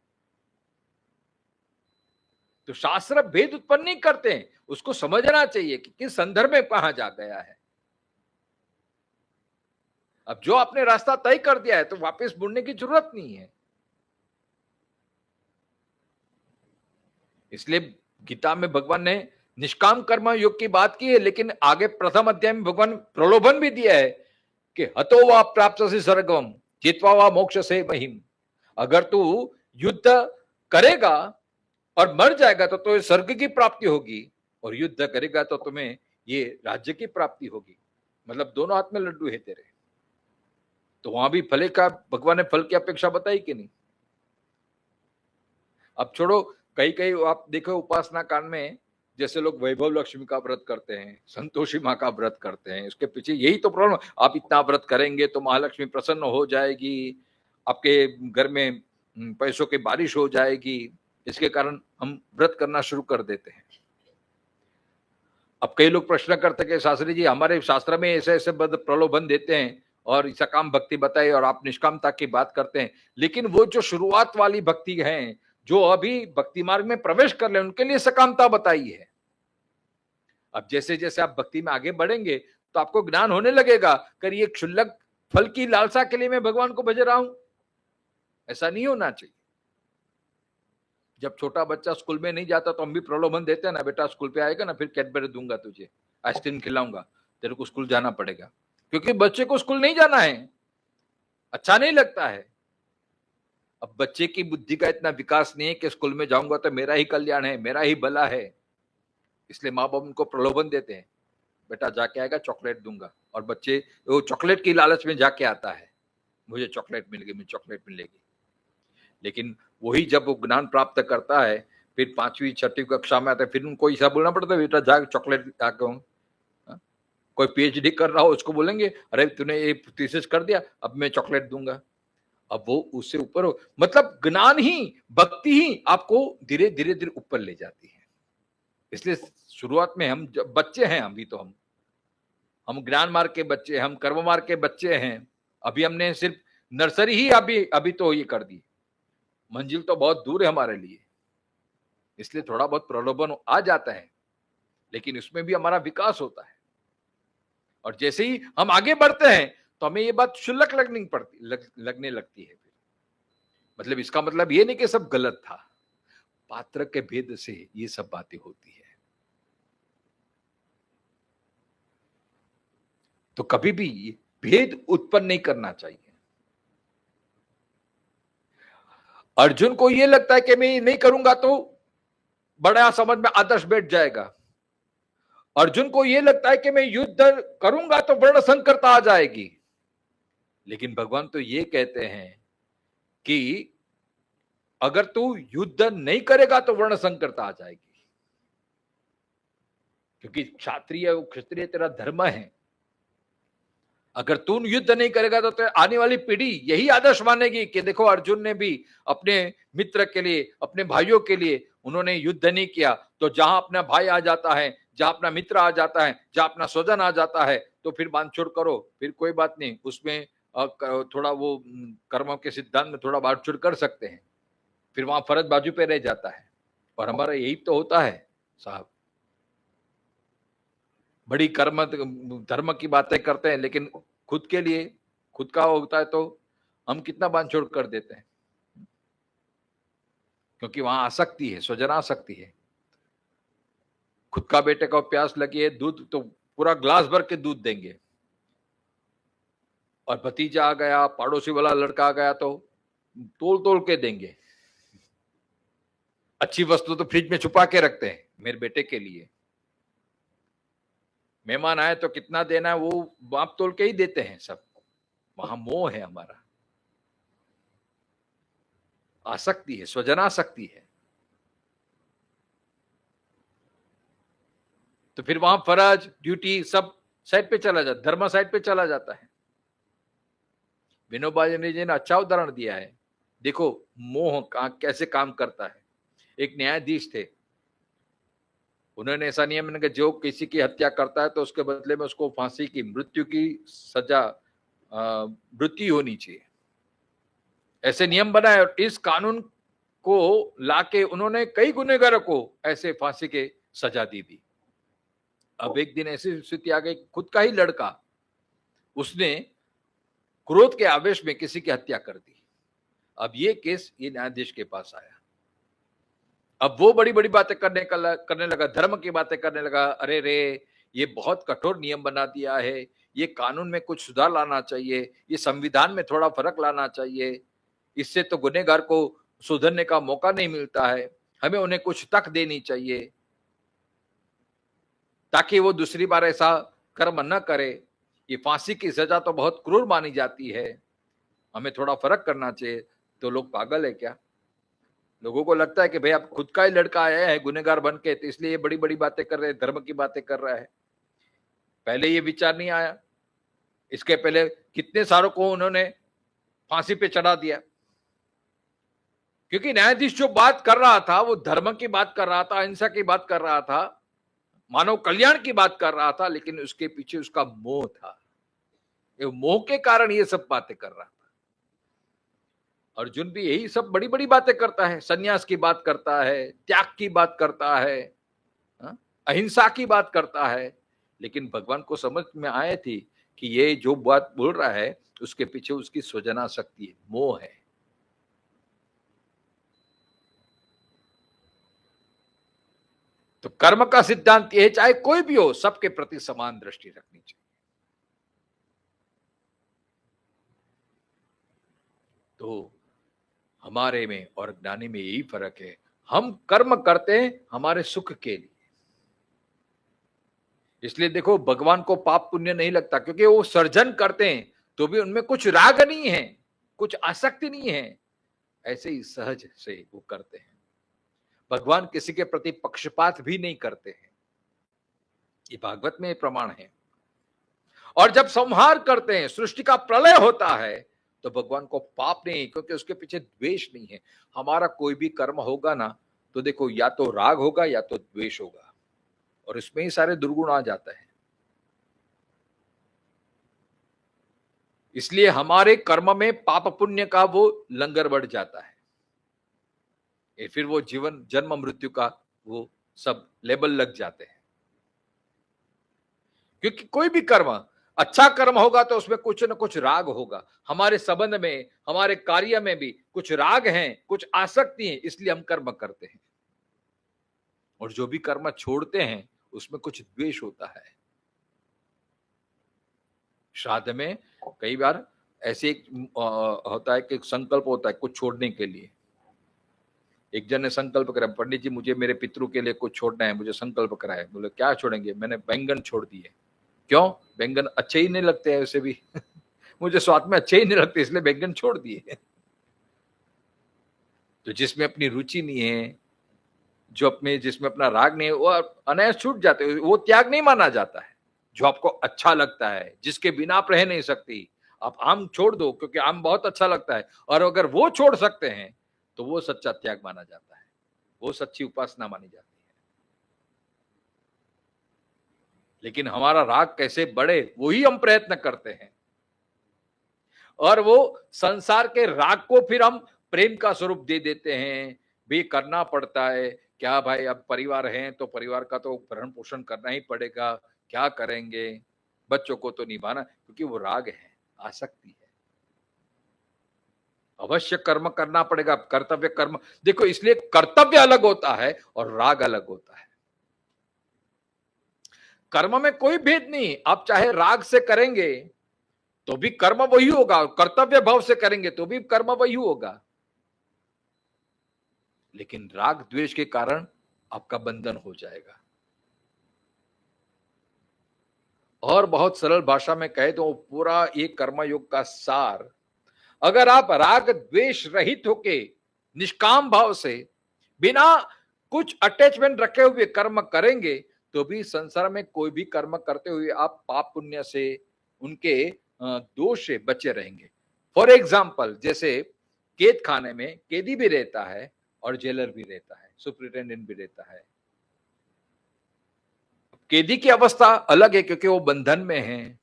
तो शास्त्र भेद उत्पन्न नहीं करते हैं, उसको समझना चाहिए कि किस संदर्भ में कहा जा गया है। अब जो आपने रास्ता तय कर दिया है, तो वापस मुड़ने की जरूरत नहीं है। इसलिए गीता में भगवान ने निष्काम कर्म योग की बात की है, लेकिन आगे प्रथम अध्याय में भगवान प्रलोभन भी दिया है कि हतो वा प्राप्त से स्वर्गम जित्वा वा मोक्ष से महिम। अगर तू युद्ध करेगा और मर जाएगा तो तुम्हें स्वर्ग की प्राप्ति होगी, और युद्ध करेगा तो तुम्हें ये राज्य की प्राप्ति होगी। मतलब दोनों हाथ में लड्डू है तेरे। तो वहां भी फले का, भगवान ने फल की अपेक्षा बताई कि नहीं? अब छोड़ो, कई कई आप देखो उपासना कांड में, जैसे लोग वैभव लक्ष्मी का व्रत करते हैं, संतोषी माँ का व्रत करते हैं, उसके पीछे यही तो प्रॉब्लम, आप इतना व्रत करेंगे तो महालक्ष्मी प्रसन्न हो जाएगी, आपके घर में पैसों की बारिश हो जाएगी, इसके कारण हम व्रत करना शुरू कर देते हैं। अब कई लोग प्रश्न करते हैं कि शास्त्री जी हमारे शास्त्र में ऐसे ऐसे प्रलोभन देते हैं और सकाम भक्ति बताई और आप निष्कामता की बात करते हैं, लेकिन वो जो शुरुआत वाली भक्ति है, जो अभी भक्ति मार्ग में प्रवेश कर ले, उनके लिए सकामता बताई है। अब जैसे जैसे आप भक्ति में आगे बढ़ेंगे तो आपको ज्ञान होने लगेगा कि ये क्षुल्लक फल की लालसा के लिए मैं भगवान को भज रहा हूं, ऐसा नहीं होना चाहिए। जब छोटा बच्चा स्कूल में नहीं जाता तो हम भी प्रलोभन देते हैं ना, बेटा स्कूल पे आएगा ना फिर कैडबरी दूंगा तुझे, आइसक्रीम खिलाऊंगा, तेरे को स्कूल जाना पड़ेगा, क्योंकि बच्चे को स्कूल नहीं जाना है, अच्छा नहीं लगता है। अब बच्चे की बुद्धि का इतना विकास नहीं है कि स्कूल में जाऊंगा तो मेरा ही कल्याण है, मेरा ही भला है, इसलिए माँ बाप उनको प्रलोभन देते हैं, बेटा जाके आएगा चॉकलेट दूंगा, और बच्चे वो चॉकलेट की लालच में जाके आता है, मुझे चॉकलेट मिलेगी, मुझे चॉकलेट मिलेगी। लेकिन वही जब वो ज्ञान प्राप्त करता है, फिर 5वीं 6वीं कक्षा में आता है, फिर उनको ऐसा बोलना पड़ता है, बेटा जाके चॉकलेट आके। कोई पीएचडी कर रहा हो उसको बोलेंगे अरे तूने ये थीसिस कर दिया, अब मैं चॉकलेट दूंगा। अब वो उससे ऊपर हो, मतलब ज्ञान ही, भक्ति ही आपको धीरे धीरे धीरे ऊपर ले जाती है। इसलिए शुरुआत में हम जब बच्चे हैं, अभी तो हम ज्ञान मार्ग के बच्चे, हम कर्म मार्ग के बच्चे हैं, अभी हमने सिर्फ नर्सरी ही अभी तो ये कर दी, मंजिल तो बहुत दूर है हमारे लिए। इसलिए थोड़ा बहुत प्रलोभन आ जाता है, लेकिन उसमें भी हमारा विकास होता है, और जैसे ही हम आगे बढ़ते हैं तो हमें ये बात क्षुल्लक लगने लगती है। मतलब इसका मतलब ये नहीं कि सब गलत था, पात्र के भेद से ये सब बातें होती है। तो कभी भी भेद उत्पन्न नहीं करना चाहिए। अर्जुन को ये लगता है कि मैं ये नहीं करूंगा तो बड़ा समझ में आदर्श बैठ जाएगा। अर्जुन को यह लगता है कि मैं युद्ध करूंगा तो वर्ण संकरता आ जाएगी। लेकिन भगवान तो ये कहते हैं कि अगर तू युद्ध नहीं करेगा तो वर्ण संकरता आ जाएगी, क्योंकि क्षत्रिय तेरा धर्म है। अगर तू युद्ध नहीं करेगा तो आने वाली पीढ़ी यही आदर्श मानेगी कि देखो अर्जुन ने भी अपने मित्र के लिए, अपने भाइयों के लिए उन्होंने युद्ध नहीं किया, तो जहां अपना भाई आ जाता है, जहां अपना मित्र आ जाता है, जहां अपना स्वजन आ जाता है, तो फिर बांधछोड़ करो, फिर कोई बात नहीं, उसमें थोड़ा वो कर्मों के सिद्धांत में थोड़ा बांधछोड़ कर सकते हैं, फिर वहां फर्ज बाजू पे रह जाता है। और हमारा यही तो होता है साहब, बड़ी कर्म धर्म की बातें करते हैं, लेकिन खुद के लिए, खुद का होता है तो हम कितना बांधछोड़ कर देते हैं, क्योंकि वहां आसक्ति है, स्वजनासक्ति है। खुद का बेटे को प्यास लगी है, दूध तो पूरा ग्लास भर के दूध देंगे, और भतीजा आ गया, पड़ोसी वाला लड़का आ गया तो तोल तोल के देंगे। अच्छी वस्तु तो फ्रिज में छुपा के रखते हैं मेरे बेटे के लिए। मेहमान आए तो कितना देना है वो बाप तोल के ही देते हैं सब। वहां मोह है, हमारा आसक्ति है, स्वजनासक्ति है। तो फिर वहां फर्ज, ड्यूटी सब साइड पे चला जाता, धर्म साइड पे चला जाता है। विनोबा जी ने अच्छा उदाहरण दिया है। देखो मोह कैसे काम करता है। एक न्यायाधीश थे, उन्होंने ऐसा नियम बनाया कि जो किसी की हत्या करता है तो उसके बदले में उसको फांसी की, मृत्यु की सजा, मृत्यु होनी चाहिए, ऐसे नियम बनाए। और इस कानून को लाके उन्होंने कई गुनहगारों को ऐसे फांसी के सजा दी थी। अब एक दिन ऐसी स्थिति आ गई, खुद का ही लड़का, उसने क्रोध के आवेश में किसी की हत्या कर दी। अब ये केस ये न्यायाधीश के पास आया। अब वो बड़ी बड़ी बातें करने लगा, धर्म की बातें करने लगा। अरे रे, ये बहुत कठोर नियम बना दिया है, ये कानून में कुछ सुधार लाना चाहिए, ये संविधान में थोड़ा फर्क लाना चाहिए, इससे तो गुनहगार को सुधरने का मौका नहीं मिलता है, हमें उन्हें कुछ तक देनी चाहिए ताकि वो दूसरी बार ऐसा कर्म न करे। ये फांसी की सजा तो बहुत क्रूर मानी जाती है, हमें थोड़ा फर्क करना चाहिए। तो लोग पागल है क्या? लोगों को लगता है कि भाई अब खुद का ही लड़का आया है गुनहगार बन के, तो इसलिए ये बड़ी बड़ी बातें कर रहे हैं, धर्म की बातें कर रहा है। पहले ये विचार नहीं आया। इसके पहले कितने सारों को उन्होंने फांसी पे चढ़ा दिया, क्योंकि न्यायाधीश जो बात कर रहा था वो धर्म की बात कर रहा था, अहिंसा की बात कर रहा था, मानव कल्याण की बात कर रहा था, लेकिन उसके पीछे उसका मोह था। ये मोह के कारण ये सब बातें कर रहा था। अर्जुन भी यही सब बड़ी बड़ी बातें करता है, सन्यास की बात करता है, त्याग की बात करता है, अहिंसा की बात करता है, लेकिन भगवान को समझ में आए थी कि ये जो बात बोल रहा है उसके पीछे उसकी स्वजनासक्ति है, मोह है। तो कर्म का सिद्धांत ये, चाहे कोई भी हो, सबके प्रति समान दृष्टि रखनी चाहिए। तो हमारे में और ज्ञानी में यही फर्क है। हम कर्म करते हैं हमारे सुख के लिए, इसलिए देखो भगवान को पाप पुण्य नहीं लगता, क्योंकि वो सर्जन करते हैं तो भी उनमें कुछ राग नहीं है, कुछ आसक्ति नहीं है, ऐसे ही सहज से वो करते हैं। भगवान किसी के प्रति पक्षपात भी नहीं करते हैं, ये भागवत में प्रमाण है। और जब संहार करते हैं, सृष्टि का प्रलय होता है, तो भगवान को पाप नहीं, क्योंकि उसके पीछे द्वेष नहीं है। हमारा कोई भी कर्म होगा ना, तो देखो या तो राग होगा या तो द्वेष होगा, और इसमें ही सारे दुर्गुण आ जाता है। इसलिए हमारे कर्म में पाप पुण्य का वो लंगर बढ़ जाता है, ये फिर वो जीवन जन्म मृत्यु का वो सब लेबल लग जाते हैं। क्योंकि कोई भी कर्म, अच्छा कर्म होगा तो उसमें कुछ न कुछ राग होगा। हमारे संबंध में, हमारे कार्य में भी कुछ राग हैं, कुछ आसक्ति है, इसलिए हम कर्म करते हैं। और जो भी कर्म छोड़ते हैं उसमें कुछ द्वेष होता है। श्राद्ध में कई बार ऐसे एक होता है कि संकल्प होता है कुछ छोड़ने के लिए। एक जन ने संकल्प करा, पंडित जी मुझे मेरे पितरों के लिए कुछ छोड़ना है, मुझे संकल्प करा है। बोले क्या छोड़ेंगे? मैंने बैंगन छोड़ दिए। क्यों? बैंगन अच्छे ही नहीं लगते हैं उसे भी मुझे स्वाद में अच्छे ही नहीं लगते, इसलिए बैंगन छोड़ दिए तो जिसमें अपनी रुचि नहीं है, जिसमें अपना राग नहीं है, वो अनायास छूट जाते हैं, वो त्याग नहीं माना जाता है। जो आपको अच्छा लगता है, जिसके बिना आप रह नहीं सकती, आप आम छोड़ दो क्योंकि आम बहुत अच्छा लगता है, और अगर वो छोड़ सकते हैं तो वो सच्चा त्याग माना जाता है, वो सच्ची उपासना मानी जाती है। लेकिन हमारा राग कैसे बढ़े वही हम प्रयत्न करते हैं, और वो संसार के राग को फिर हम प्रेम का स्वरूप दे देते हैं। भी करना पड़ता है क्या भाई, अब परिवार है तो परिवार का तो भरण पोषण करना ही पड़ेगा, क्या करेंगे, बच्चों को तो निभाना, क्योंकि वो राग है, आसक्ति है। अवश्य कर्म करना पड़ेगा, कर्तव्य कर्म। देखो, इसलिए कर्तव्य अलग होता है और राग अलग होता है। कर्म में कोई भेद नहीं, आप चाहे राग से करेंगे तो भी कर्म वही होगा, कर्तव्य भाव से करेंगे तो भी कर्म वही होगा। लेकिन राग द्वेष के कारण आपका बंधन हो जाएगा। और बहुत सरल भाषा में कहे तो पूरा ये कर्मयोग का सार, अगर आप राग द्वेष रहित होके निष्काम भाव से बिना कुछ अटैचमेंट रखे हुए कर्म करेंगे तो भी संसार में कोई भी कर्म करते हुए आप पाप पुण्य से, उनके दोष से बचे रहेंगे। फॉर एग्जाम्पल, जैसे कैद खाने में कैदी भी रहता है और जेलर भी रहता है, सुपरिटेंडेंट भी रहता है। कैदी की अवस्था अलग है क्योंकि वो बंधन में है,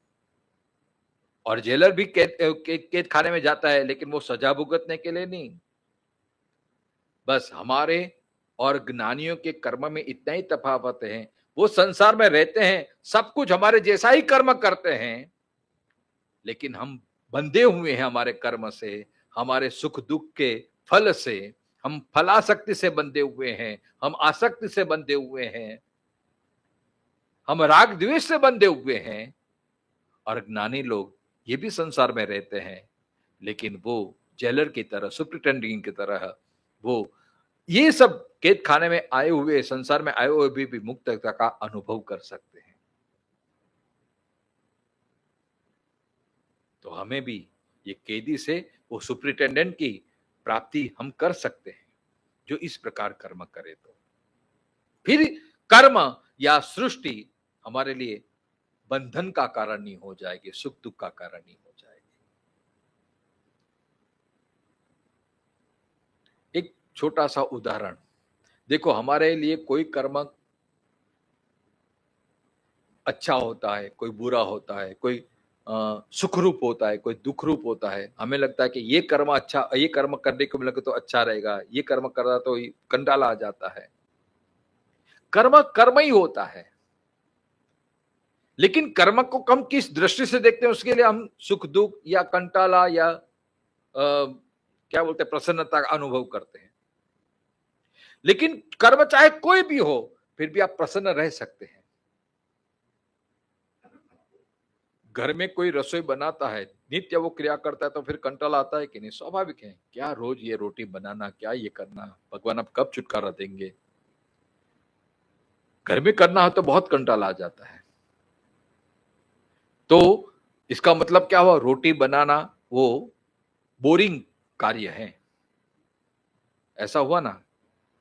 और जेलर भी कैद खाने में जाता है, लेकिन वो सजा भुगतने के लिए नहीं। बस हमारे और ज्ञानियों के कर्म में इतना ही तफावत है, वो संसार में रहते हैं, सब कुछ हमारे जैसा ही कर्म करते हैं, लेकिन हम बंधे हुए हैं हमारे कर्म से, हमारे सुख दुख के फल से, हम फलासक्ति से बंधे हुए हैं, हम आसक्ति से बंधे हुए हैं, हम राग द्वेष से बंधे हुए हैं। और ज्ञानी लोग ये भी संसार में रहते हैं, लेकिन वो जेलर की तरह, सुप्रिटेंडिंग की तरह, वो ये सब कैद खाने में आए हुए, संसार में आए हुए भी मुक्तता का अनुभव कर सकते हैं। तो हमें भी ये कैदी से वो सुप्रिटेंडेंट की प्राप्ति हम कर सकते हैं, जो इस प्रकार कर्म करे। तो फिर कर्म या सृष्टि हमारे लिए बंधन का कारण नहीं हो जाएगी, सुख दुख का कारण नहीं हो जाएगी। एक छोटा सा उदाहरण देखो, हमारे लिए कोई कर्म अच्छा होता है, कोई बुरा होता है, कोई सुख रूप होता है, कोई दुख रूप होता है। हमें लगता है कि ये कर्म अच्छा, ये कर्म करने को मिलेगा तो अच्छा रहेगा, ये कर्म कर रहा तो कंटाला आ जाता है। कर्म कर्म ही होता है, लेकिन कर्म को हम किस दृष्टि से देखते हैं, उसके लिए हम सुख दुख या कंटाला या क्या बोलते हैं, प्रसन्नता का अनुभव करते हैं। लेकिन कर्म चाहे कोई भी हो, फिर भी आप प्रसन्न रह सकते हैं। घर में कोई रसोई बनाता है, नित्य वो क्रिया करता है, तो फिर कंटाला आता है कि नहीं? स्वाभाविक है, क्या रोज ये रोटी बनाना, क्या ये करना, भगवान अब कब छुटकारा देंगे। घर में करना हो तो बहुत कंटाला आ जाता है। तो इसका मतलब क्या हुआ? रोटी बनाना वो बोरिंग कार्य है, ऐसा हुआ ना।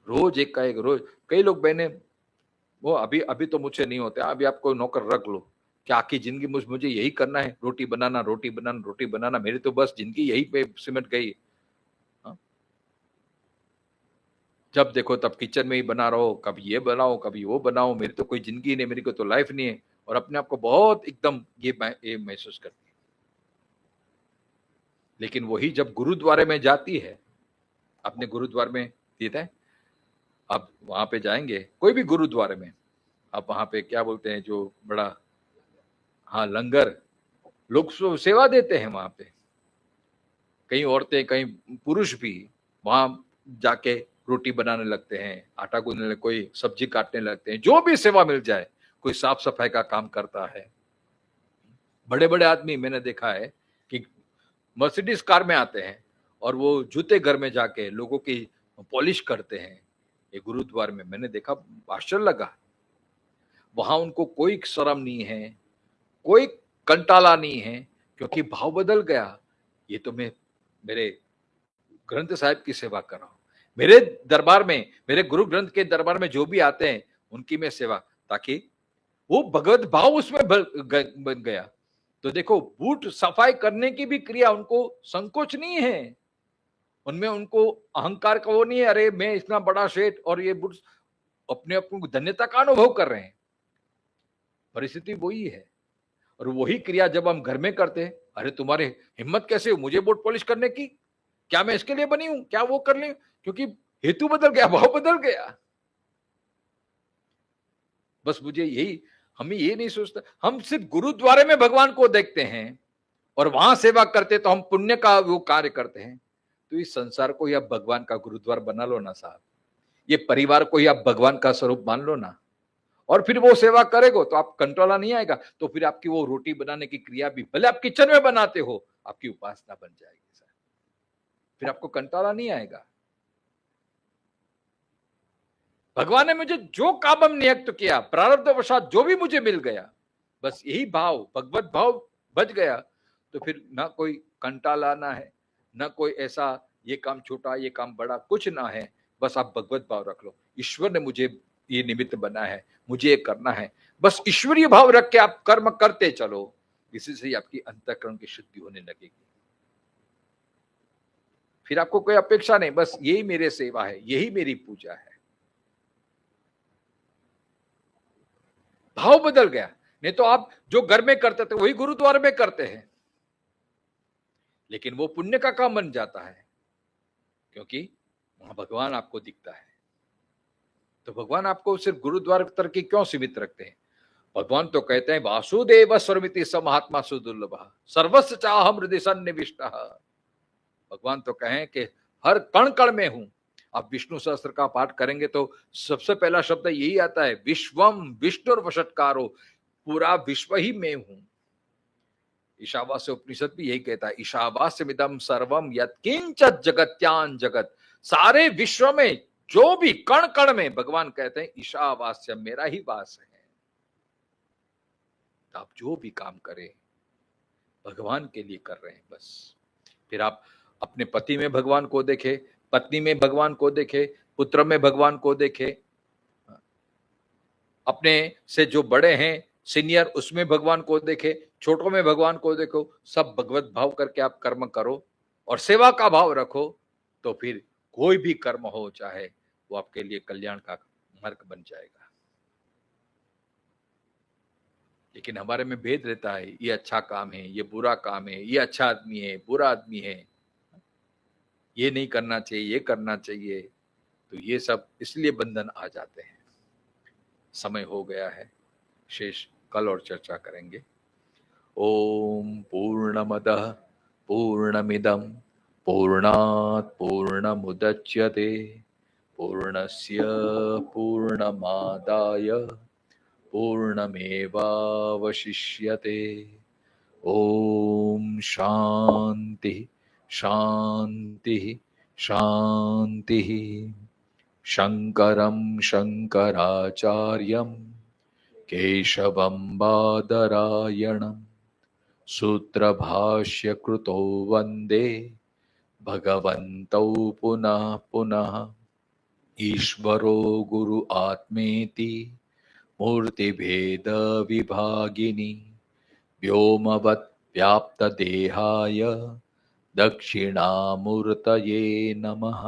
रोज एक का एक, रोज कई लोग बहने वो अभी अभी तो मुझसे नहीं होते, अभी आपको नौकर रख लो, क्या आखी जिंदगी मुझे यही करना है, रोटी बनाना रोटी बनाना रोटी बनाना, मेरी तो बस जिंदगी यही पे सिमट गई। हाँ? जब देखो तब किचन में ही बना रहो, कभी ये बनाओ कभी वो बनाओ, मेरी तो कोई जिंदगी नहीं, मेरी को तो लाइफ नहीं है। और अपने आप को बहुत एकदम ये महसूस करती है। लेकिन वही जब गुरुद्वारे में जाती है, अपने गुरुद्वारे में देता है, आप वहां पे जाएंगे कोई भी गुरुद्वारे में, आप वहां पे क्या बोलते हैं जो बड़ा, हाँ लंगर, लोग सेवा देते हैं वहां पे, कई औरतें कई पुरुष भी वहां जाके रोटी बनाने लगते हैं, आटा गूंदने लगते, कोई सब्जी काटने लगते हैं, जो भी सेवा मिल जाए, कोई साफ सफाई का काम करता है। बड़े बड़े आदमी मैंने देखा है कि मर्सिडीज कार में आते हैं और वो जूते घर में जाके लोगों की पॉलिश करते हैं। ये गुरुद्वार में मैंने देखा, आश्चर्य लगा। वहां उनको कोई शर्म नहीं है, कोई कंटाला नहीं है, क्योंकि भाव बदल गया। ये तो मैं मेरे ग्रंथ साहिब की सेवा कर रहा हूं, मेरे दरबार में, मेरे गुरु ग्रंथ के दरबार में जो भी आते हैं उनकी मैं सेवा, ताकि वो भगवत भाव उसमें बन गया। तो देखो, बूट सफाई करने की भी क्रिया, उनको संकोच नहीं है, उनमें उनको अहंकार का वो नहीं है, अरे मैं इतना बड़ा सेठ और ये बूट, अपने अपने धन्यता का अनुभव कर रहे हैं। परिस्थिति वही है। और वही क्रिया जब हम घर में करते हैं, अरे तुम्हारे हिम्मत कैसे हो मुझे बोट पॉलिश करने की, क्या मैं इसके लिए बनी हूं, क्या वो कर ले, क्योंकि हेतु बदल गया, भाव बदल गया। बस मुझे यही, हमें ये नहीं सोचता, हम सिर्फ गुरुद्वारे में भगवान को देखते हैं और वहां सेवा करते, तो हम पुण्य का वो कार्य करते हैं। तो इस संसार को ही आप भगवान का गुरुद्वार बना लो ना साहब, ये परिवार को ही आप भगवान का स्वरूप मान लो ना, और फिर वो सेवा करेगो तो आप कंट्रोला नहीं आएगा, तो फिर आपकी वो रोटी बनाने की क्रिया भी, भले आप किचन में बनाते हो, आपकी उपासना बन जाएगी सर, फिर आपको कंट्रोला नहीं आएगा। भगवान ने मुझे जो काम नियुक्त किया, प्रारब्धवशात जो भी मुझे मिल गया, बस यही भाव, भगवत भाव बच गया, तो फिर ना कोई कंटाला ना है, ना कोई ऐसा ये काम छोटा ये काम बड़ा, कुछ ना है। बस आप भगवत भाव रख लो, ईश्वर ने मुझे ये निमित्त बना है, मुझे ये करना है, बस ईश्वरीय भाव रख के आप कर्म करते चलो, इसी से ही आपकी अंतःकरण की शुद्धि होने लगेगी। फिर आपको कोई अपेक्षा नहीं, बस यही मेरी सेवा है, यही मेरी पूजा है। भाव बदल गया। नहीं तो आप जो घर में करते थे वही गुरुद्वारे में करते हैं, लेकिन वो पुण्य का काम बन जाता है, क्योंकि वहां भगवान आपको दिखता है। तो भगवान आपको सिर्फ गुरुद्वार तक की क्यों सीमित रखते हैं? भगवान तो कहते हैं वासुदेव स्वरमिति स महात्मा सुदुर्लभ सर्वस्व चाहम हृदय सन्निविष्ट। भगवान तो कहें कि हर कण कण में हूं। आप विष्णु सहस्त्र का पाठ करेंगे तो सबसे पहला शब्द यही आता है, विश्वम विष्णुर वषट्कारो, पूरा विश्व ही मैं हूं। ईशावास्य उपनिषद भी यही कहता है, ईशावास्यमिदं सर्वम यत्किंचित् जगत्यान जगत, सारे विश्व में जो भी कण कण में, भगवान कहते हैं ईशावास्य मेरा ही वास है। तो आप जो भी काम करें भगवान के लिए कर रहे हैं बस। फिर आप अपने पति में भगवान को देखे, पत्नी में भगवान को देखे, पुत्र में भगवान को देखे, अपने से जो बड़े हैं सीनियर उसमें भगवान को देखे, छोटों में भगवान को देखो, सब भगवत भाव करके आप कर्म करो और सेवा का भाव रखो, तो फिर कोई भी कर्म हो चाहे वो आपके लिए कल्याण का मार्ग बन जाएगा। लेकिन हमारे में भेद रहता है, ये अच्छा काम है, ये बुरा काम है, ये अच्छा आदमी है, बुरा आदमी है, ये नहीं करना चाहिए, ये करना चाहिए। तो ये सब इसलिए बंधन आ जाते हैं। समय हो गया है, शेष कल और चर्चा करेंगे। ओम पूर्णमदः पूर्णमिदं पूर्णात् पूर्णमुदच्यते पूर्णस्य पूर्णमादाय पूर्णमेवावशिष्यते। ओम शांति शांति शांति। शंकरं शंकराचार्यं केशवं बादरायणं सूत्रभाष्यकृतो वन्दे भगवन्तौ पुनः पुनः। ईश्वरो गुरु आत्मेति मूर्तिभेदविभागिनी व्योमवत् व्याप्तदेहाय दक्षिणामूर्तये नमः।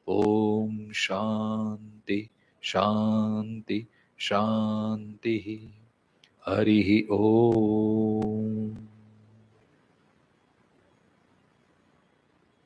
ओम शांति शांति शांति। हरि ओम।